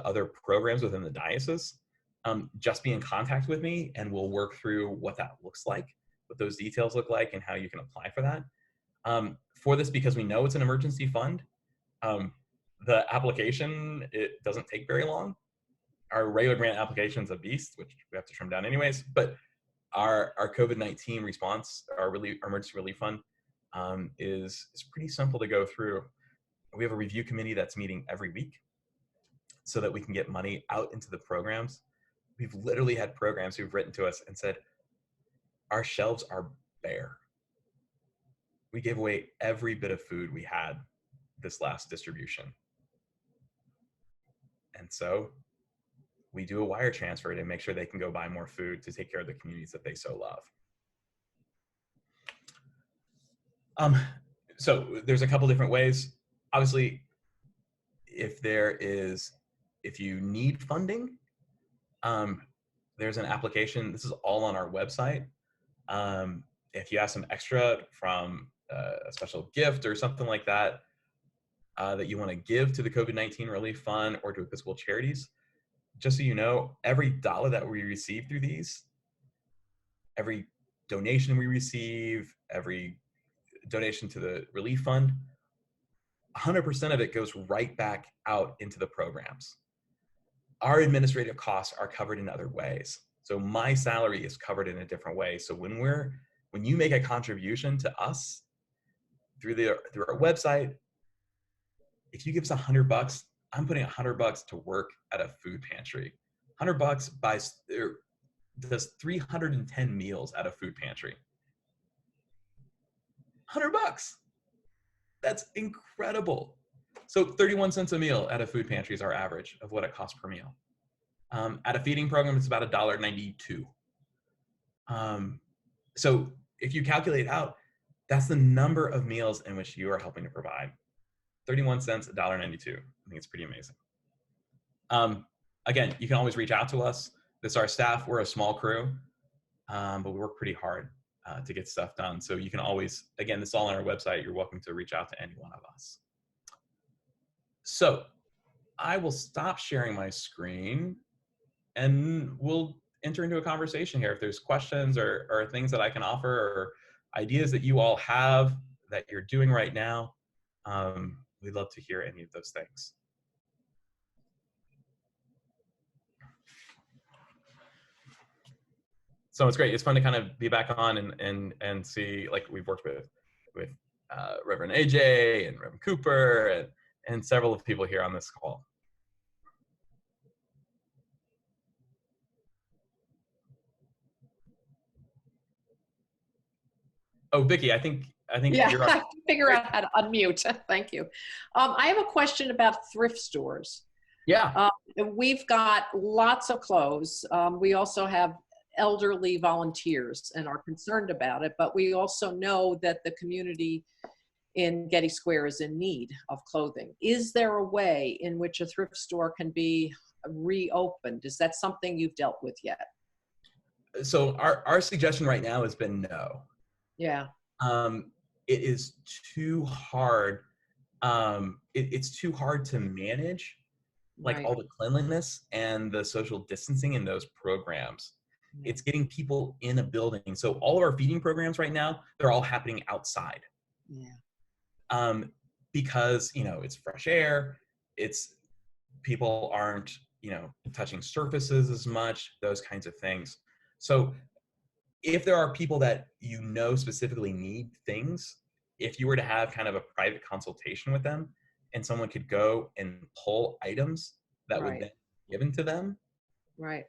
other programs within the diocese. Just be in contact with me and we'll work through what that looks like, what those details look like, and how you can apply for that. For this, because we know it's an emergency fund, the application, it doesn't take very long. Our regular grant application is a beast, which we have to trim down anyways, but our COVID-19 response, our emergency relief fund, is pretty simple to go through. We have a review committee that's meeting every week so that we can get money out into the programs. We've literally had programs who've written to us and said, our shelves are bare. We gave away every bit of food we had this last distribution. And so we do a wire transfer to make sure they can go buy more food to take care of the communities that they so love. So there's a couple different ways. Obviously, if you need funding, there's an application. This is all on our website. If you have some extra from a special gift or something like that, that you want to give to the COVID-19 Relief Fund or to Episcopal Charities, just so you know, every dollar that we receive through these, every donation we receive, every donation to the Relief Fund, 100% of it goes right back out into the programs. Our administrative costs are covered in other ways. So my salary is covered in a different way. So when you make a contribution to us through our website, if you give us $100, I'm putting $100 to work at a food pantry. $100 does 310 meals at a food pantry. $100. That's incredible. So 31 cents a meal at a food pantry is our average of what it costs per meal. At a feeding program, it's about $1.92. So if you calculate out, that's the number of meals in which you are helping to provide. 31 cents, $1.92. I think it's pretty amazing. Again, you can always reach out to us. This is our staff. We're a small crew, but we work pretty hard to get stuff done. So you can always, again, this is all on our website. You're welcome to reach out to any one of us. So I will stop sharing my screen and we'll enter into a conversation here. If there's questions or things that I can offer or ideas that you all have that you're doing right now, we'd love to hear any of those things. So it's great. It's fun to kind of be back on and see, like we've worked with Reverend AJ and Reverend Cooper and several of people here on this call. Oh, Vicki, I think Yeah, you're I on. have to figure out how to unmute. Thank you. I have a question about thrift stores. Yeah. We've got lots of clothes. We also have elderly volunteers and are concerned about it, but we also know that the community in Getty Square is in need of clothing. Is there a way in which a thrift store can be reopened? Is that something you've dealt with yet? So our suggestion right now has been no. Yeah. It is too hard. It's too hard to manage, like Right. all the cleanliness and the social distancing in those programs. Yeah. It's getting people in a building. So all of our feeding programs right now, they're all happening outside. Yeah. Because, it's fresh air. It's people aren't, touching surfaces as much, those kinds of things. So if there are people that specifically need things, if you were to have kind of a private consultation with them and someone could go and pull items that would then be given to them, right,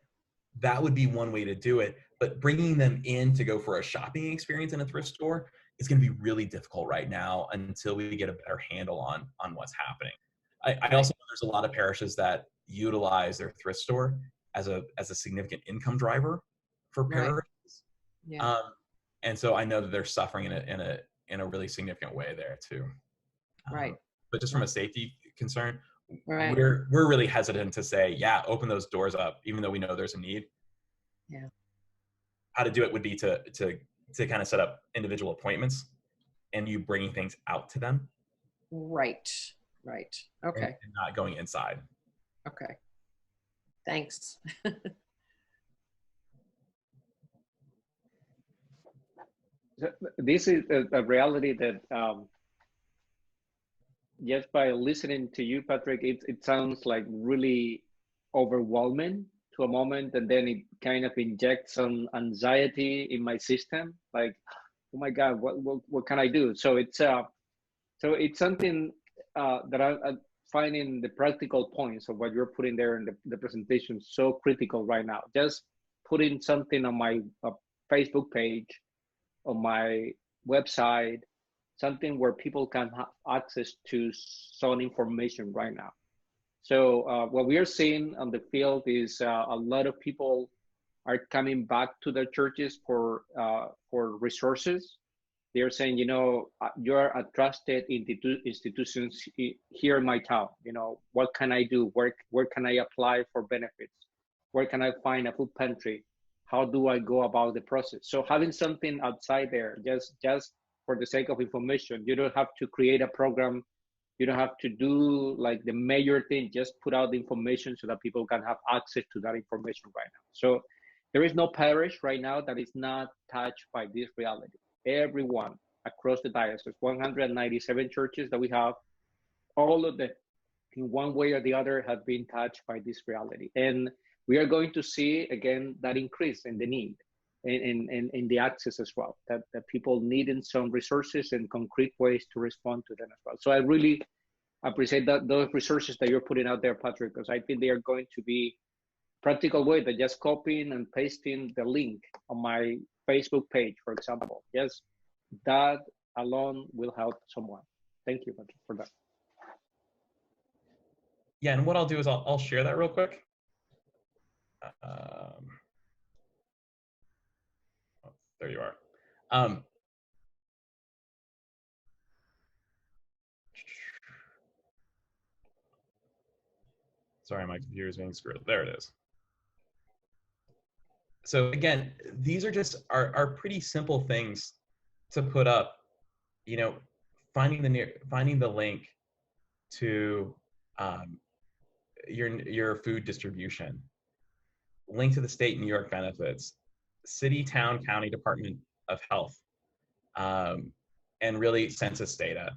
that would be one way to do it. But bringing them in to go for a shopping experience in a thrift store is going to be really difficult right now until we get a better handle on what's happening. I also know there's a lot of parishes that utilize their thrift store as a significant income driver for parishes. Yeah. And so I know that they're suffering in a really significant way there too. Right. But just from a safety concern, Right. we're really hesitant to say, yeah, open those doors up, even though we know there's a need. Yeah. How to do it would be to kind of set up individual appointments and you bringing things out to them. Right. Right. Okay. And not going inside. Okay. Thanks. This is a reality that just by listening to you, Patrick, it sounds like really overwhelming to a moment, and then it kind of injects some anxiety in my system, like, oh my God, what can I do? So it's something that I'm finding the practical points of what you're putting there in the presentation so critical right now. Just putting something on my Facebook page, on my website, something where people can have access to some information right now. So what we are seeing on the field is a lot of people are coming back to their churches for resources. they're saying, you're a trusted institutions here in my town. What can I do? Where can I apply for benefits? Where can I find a food pantry? How do I go about the process? So having something outside there, just for the sake of information, you don't have to create a program. You don't have to do like the major thing, just put out the information so that people can have access to that information right now. So there is no parish right now that is not touched by this reality. Everyone across the diocese, 197 churches that we have, all of them in one way or the other have been touched by this reality. And we are going to see again that increase in the need and in the access as well, that people needing some resources and concrete ways to respond to them as well. So I really appreciate those resources that you're putting out there, Patrick, because I think they are going to be practical way than just copying and pasting the link on my Facebook page, for example. Yes, that alone will help someone. Thank you, Patrick, for that. Yeah, and what I'll do is I'll share that real quick. There you are. Sorry, my computer is being screwed. There it is. So again, these are just are pretty simple things to put up. Finding the link to your food distribution, link to the state New York benefits, city, town, county Department of Health, and really census data.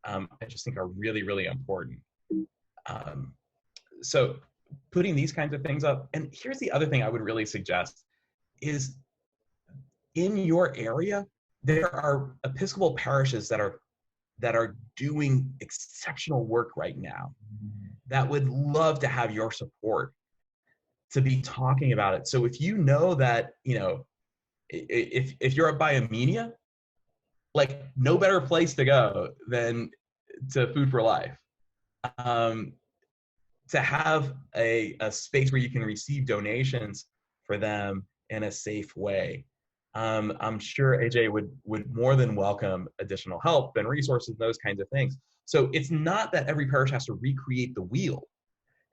I just think are really, really important. So putting these kinds of things up, and here's the other thing I would really suggest is in your area, there are Episcopal parishes that are doing exceptional work right now that would love to have your support to be talking about it. So if you know that, if you're up by Armenia, like no better place to go than to Food for Life. To have a space where you can receive donations for them in a safe way. I'm sure AJ would more than welcome additional help and resources, those kinds of things. So it's not that every parish has to recreate the wheel.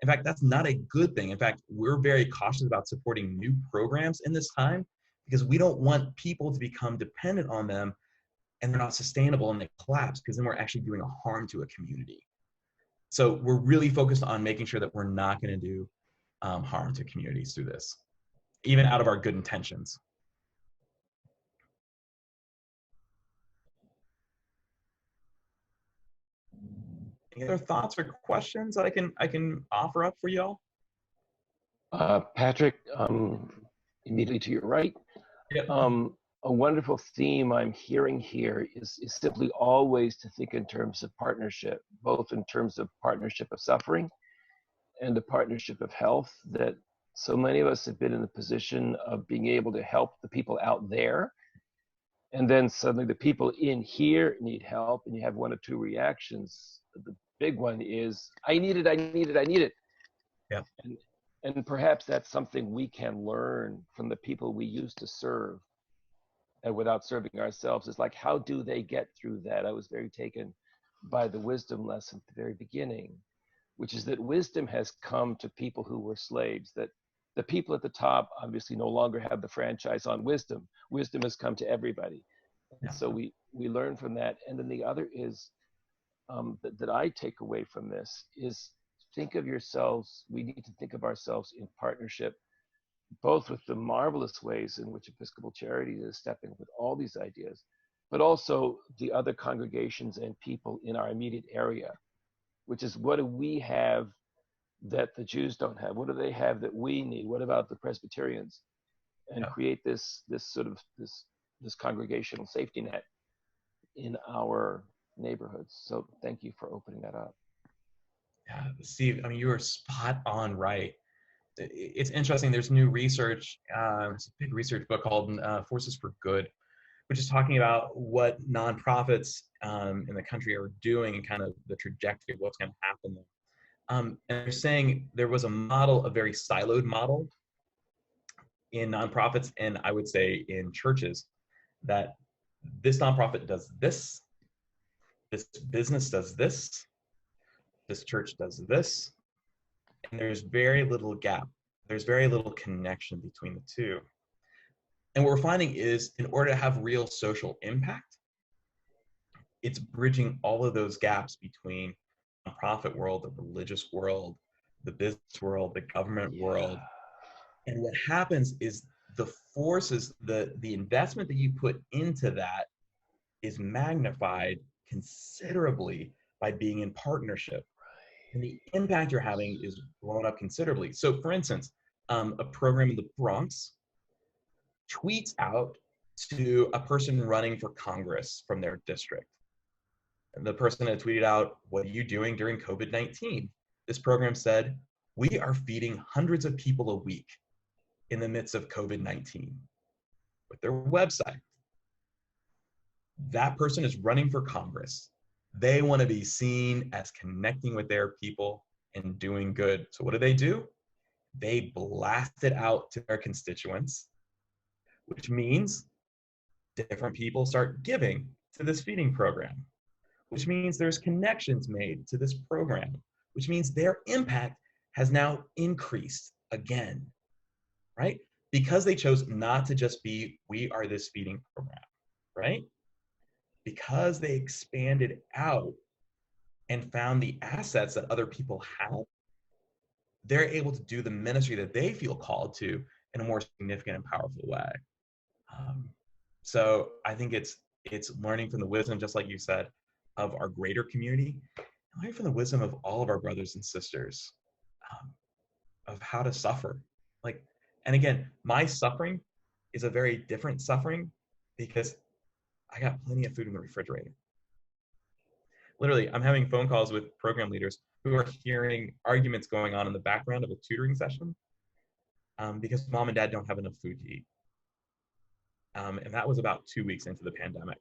In fact, that's not a good thing. In fact, we're very cautious about supporting new programs in this time because we don't want people to become dependent on them and they're not sustainable and they collapse, because then we're actually doing a harm to a community. So we're really focused on making sure that we're not going to do harm to communities through this, even out of our good intentions. Any other thoughts or questions that I can offer up for y'all? Patrick, immediately to your right. Yep. A wonderful theme I'm hearing here is simply always to think in terms of partnership, both in terms of partnership of suffering and a partnership of health, that so many of us have been in the position of being able to help the people out there. And then suddenly the people in here need help, and you have one or two reactions. The big one is, I need it, I need it, I need it. Yeah. And perhaps that's something we can learn from the people we used to serve. And without serving ourselves, it's like, how do they get through that? I was very taken by the wisdom lesson at the very beginning, which is that wisdom has come to people who were slaves, that the people at the top obviously no longer have the franchise on wisdom. Wisdom has come to everybody. Yeah. So we learn from that. And then the other is that I take away from this is think of yourselves, we need to think of ourselves in partnership, both with the marvelous ways in which Episcopal Charities is stepping with all these ideas, but also the other congregations and people in our immediate area, which is, what do we have that the Jews don't have? What do they have that we need? What about the Presbyterians? And create this congregational safety net in our neighborhoods. So thank you for opening that up. Yeah, Steve, I mean, you were spot on right. It's interesting, there's new research, it's a big research book called Forces for Good, which is talking about what nonprofits in the country are doing and kind of the trajectory of what's going to happen there. And they're saying there was a model, a very siloed model in nonprofits, and I would say in churches, that this nonprofit does this business does this church does this, and there's very little gap. There's very little connection between the two. And what we're finding is, in order to have real social impact, it's bridging all of those gaps between the nonprofit world, the religious world, the business world, the government world. And what happens is the forces, the investment that you put into that is magnified considerably by being in partnership. And the impact you're having is blown up considerably. So for instance, a program in the Bronx tweets out to a person running for Congress from their district. And the person had tweeted out, "What are you doing during COVID-19? This program said, "We are feeding hundreds of people a week in the midst of COVID-19 with their website." That person is running for Congress. They want to be seen as connecting with their people and doing good. So what do? They blast it out to their constituents, which means different people start giving to this feeding program, which means there's connections made to this program, which means their impact has now increased again, right? Because they chose not to just be, we are this feeding program, right? Because they expanded out and found the assets that other people have, they're able to do the ministry that they feel called to in a more significant and powerful way. So I think it's learning from the wisdom, just like you said, of our greater community, learning from the wisdom of all of our brothers and sisters, of how to suffer. Like, and again, my suffering is a very different suffering because I got plenty of food in the refrigerator. Literally, I'm having phone calls with program leaders who are hearing arguments going on in the background of a tutoring session because mom and dad don't have enough food to eat. And that was about 2 weeks into the pandemic.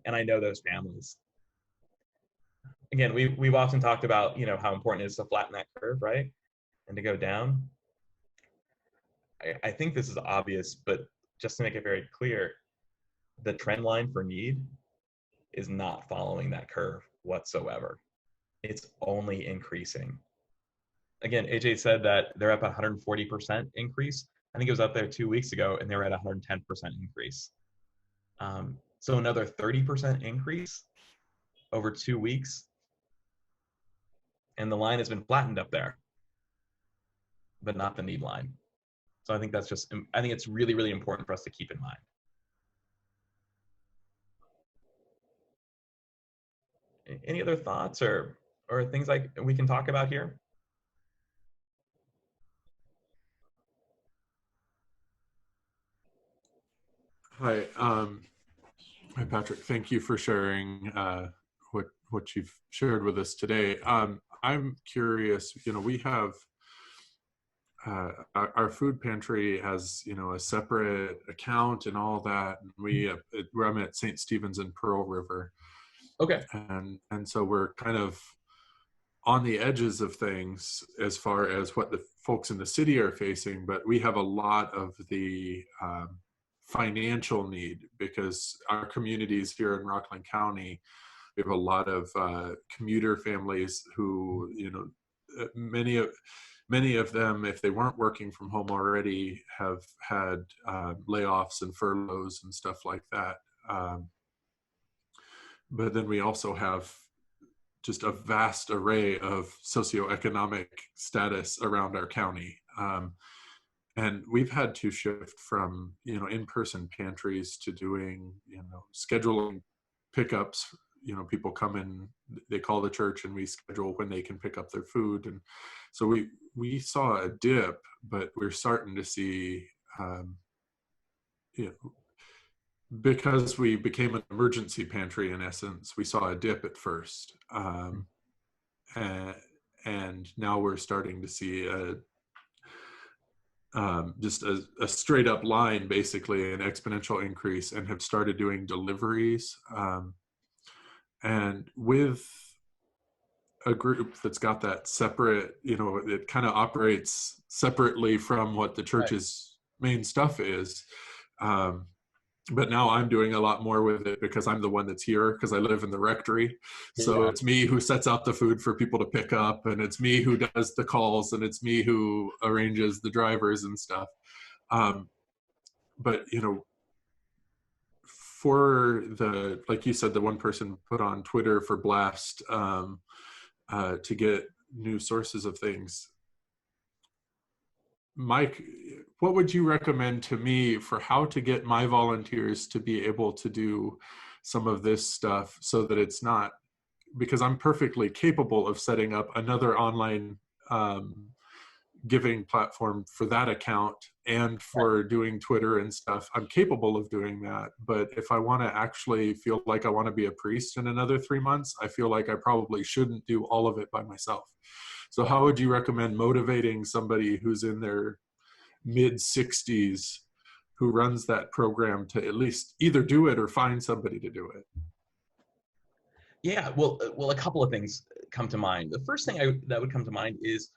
And I know those families. Again, we've often talked about, you know, how important it is to flatten that curve, right? And to go down. I think this is obvious, but just to make it very clear, the trend line for need is not following that curve whatsoever. It's only increasing. Again, AJ said that they're up 140% increase. I think it was up there 2 weeks ago, and they were at 110% increase. So another 30% increase over 2 weeks, and the line has been flattened up there, but not the need line. So I think that's just, I think it's really, really important for us to keep in mind. Any other thoughts or things like we can talk about here? Hi, hi Patrick. Thank you for sharing what you've shared with us today. I'm curious. You know, we have our food pantry has, you know, a separate account and all that. And I'm at St. Stephen's in Pearl River. Okay. And so we're kind of on the edges of things as far as what the folks in the city are facing, but we have a lot of the financial need because our communities here in Rockland County, we have a lot of commuter families who, you know, many of them, if they weren't working from home already, have had layoffs and furloughs and stuff like that. But then we also have just a vast array of socioeconomic status around our county. And we've had to shift from, you know, in-person pantries to doing, you know, scheduling pickups. You know, people come in, they call the church and we schedule when they can pick up their food. And so we saw a dip, but we're starting to see, you know, because we became an emergency pantry in essence, we saw a dip at first. And now we're starting to see just a straight up line, basically an exponential increase, and have started doing deliveries. And with a group that's got that separate, you know, it kind of operates separately from what the church's main stuff is. but now I'm doing a lot more with it because I'm the one that's here because I live in the rectory. So it's me who sets out the food for people to pick up, and it's me who does the calls, and it's me who arranges the drivers and stuff. But you know, for the, like you said, the one person put on Twitter for Blast to get new sources of things. Mike, what would you recommend to me for how to get my volunteers to be able to do some of this stuff so that it's not, because I'm perfectly capable of setting up another online giving platform for that account and for doing Twitter and stuff. I'm capable of doing that. But if I want to actually feel like I want to be a priest in another 3 months, I feel like I probably shouldn't do all of it by myself. So how would you recommend motivating somebody who's in their mid 60s who runs that program to at least either do it or find somebody to do it? Yeah, well, a couple of things come to mind. The first thing that would come to mind is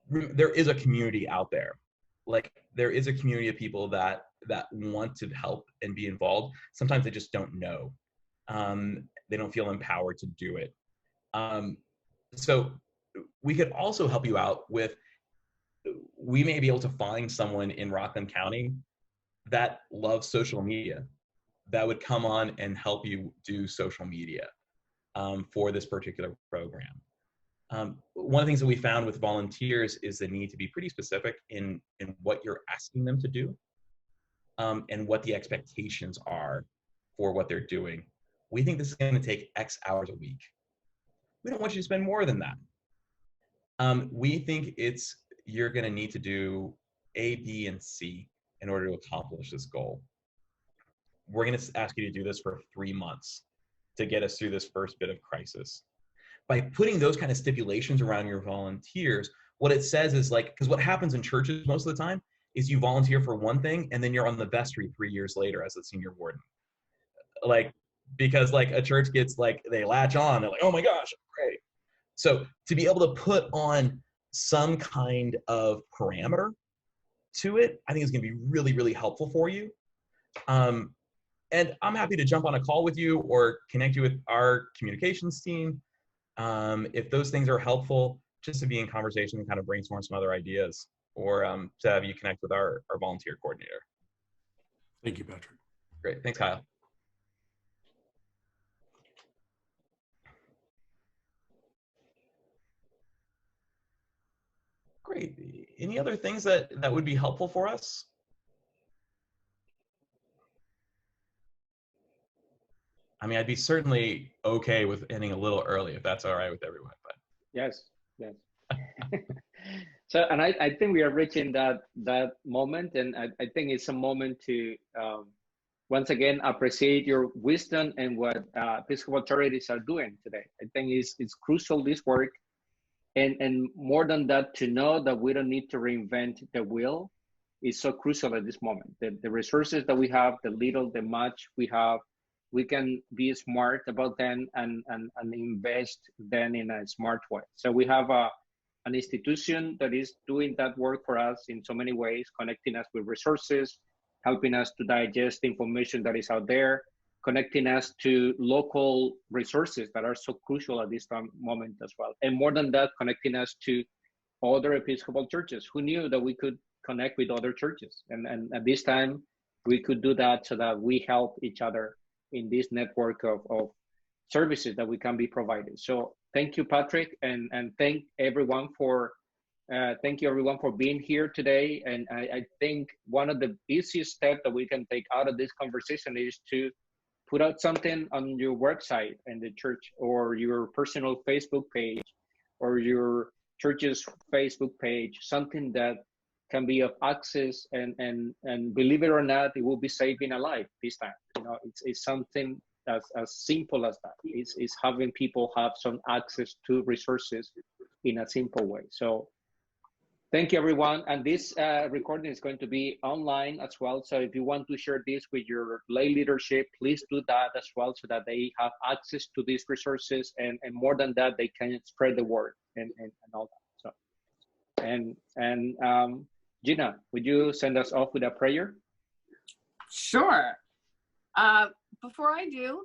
there is a community out there. Like, there is a community of people that want to help and be involved. Sometimes they just don't know. They don't feel empowered to do it. So we could also help you out with, we may be able to find someone in Rockland County that loves social media that would come on and help you do social media for this particular program. One of the things that we found with volunteers is the need to be pretty specific in what you're asking them to do and what the expectations are for what they're doing. We think this is going to take X hours a week. We don't want you to spend more than that. We think you're going to need to do A, B, and C in order to accomplish this goal. We're going to ask you to do this for 3 months to get us through this first bit of crisis. By putting those kind of stipulations around your volunteers, what it says is, like, because what happens in churches most of the time is you volunteer for one thing and then you're on the vestry 3 years later as a senior warden. Like, because like a church gets, like, they latch on, they're like, oh my gosh, great. So to be able to put on some kind of parameter to it, I think is going to be really, really helpful for you. And I'm happy to jump on a call with you or connect you with our communications team. If those things are helpful, just to be in conversation and kind of brainstorm some other ideas, or to have you connect with our volunteer coordinator. Thank you, Patrick. Great. Thanks, Kyle. Great. Any other things that would be helpful for us? I mean, I'd be certainly okay with ending a little early if that's all right with everyone. But yes. So, and I think we are reaching that moment, and I think it's a moment to once again appreciate your wisdom and what Episcopal Charities are doing today. I think it's crucial, this work, and more than that, to know that we don't need to reinvent the wheel is so crucial at this moment. The resources that we have, the little, the much we have, we can be smart about them and invest them in a smart way. So we have an institution that is doing that work for us in so many ways, connecting us with resources, helping us to digest information that is out there, connecting us to local resources that are so crucial at this moment as well. And more than that, connecting us to other Episcopal churches. Who knew that we could connect with other churches? And at this time, we could do that so that we help each other in this network of services that we can be provided. So thank you, Patrick, and thank everyone for being here today. And I think one of the easiest steps that we can take out of this conversation is to put out something on your website and the church, or your personal Facebook page, or your church's Facebook page, something that can be of access, and believe it or not, it will be saving a life this time. You know, it's something as simple as that. It's having people have some access to resources in a simple way. So thank you, everyone. And this recording is going to be online as well. So if you want to share this with your lay leadership, please do that as well, so that they have access to these resources. And more than that, they can spread the word and all that. So, and, Gina, would you send us off with a prayer? Sure. Before I do,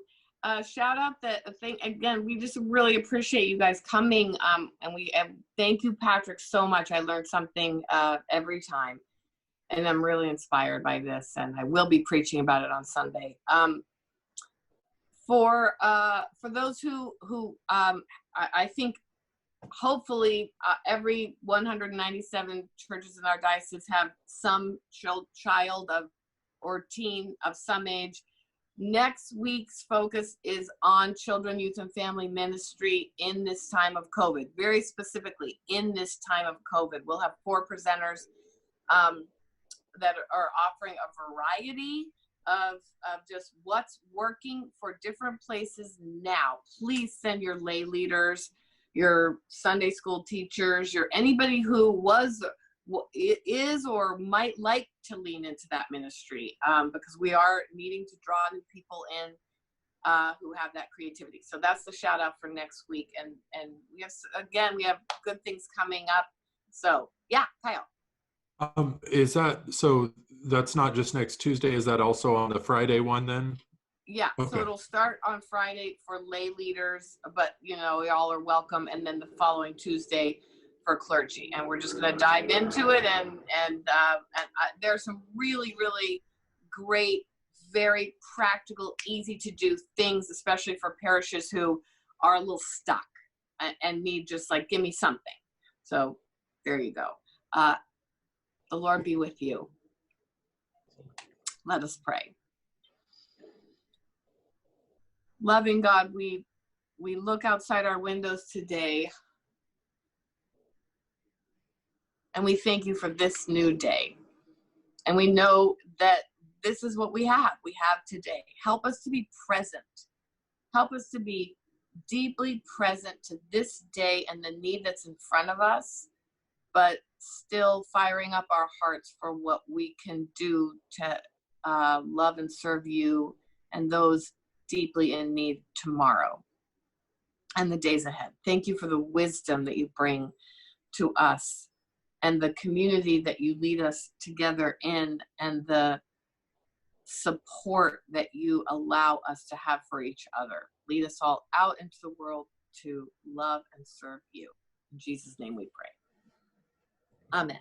shout out that thing again. We just really appreciate you guys coming. And we thank you, Patrick, so much. I learned something every time, and I'm really inspired by this. And I will be preaching about it on Sunday. For those who I think hopefully every 197 churches in our diocese have some child of or teen of some age. Next week's focus is on children, youth, and family ministry in this time of COVID. Very specifically, in this time of COVID, we'll have 4 presenters that are offering a variety of just what's working for different places now. Please send your lay leaders, your Sunday school teachers, your anybody who is or might like to lean into that ministry, because we are needing to draw new people in who have that creativity. So that's the shout out for next week. And we have good things coming up. So yeah, Kyle. Is that, so that's not just next Tuesday, is that also on the Friday one then? Yeah, Okay. So it'll start on Friday for lay leaders, but y'all are welcome. And then the following Tuesday for clergy. And we're just going to dive into it. And there's some really, really great, very practical, easy to do things, especially for parishes who are a little stuck and need just like, give me something. So there you go. The Lord be with you. Let us pray. Loving God, we look outside our windows today and we thank you for this new day. And we know that this is what we have today. Help us to be present. Help us to be deeply present to this day and the need that's in front of us, but still firing up our hearts for what we can do to love and serve you and those deeply in need tomorrow and the days ahead. Thank you for the wisdom that you bring to us and the community that you lead us together in and the support that you allow us to have for each other. Lead us all out into the world to love and serve you. In Jesus' name we pray. Amen.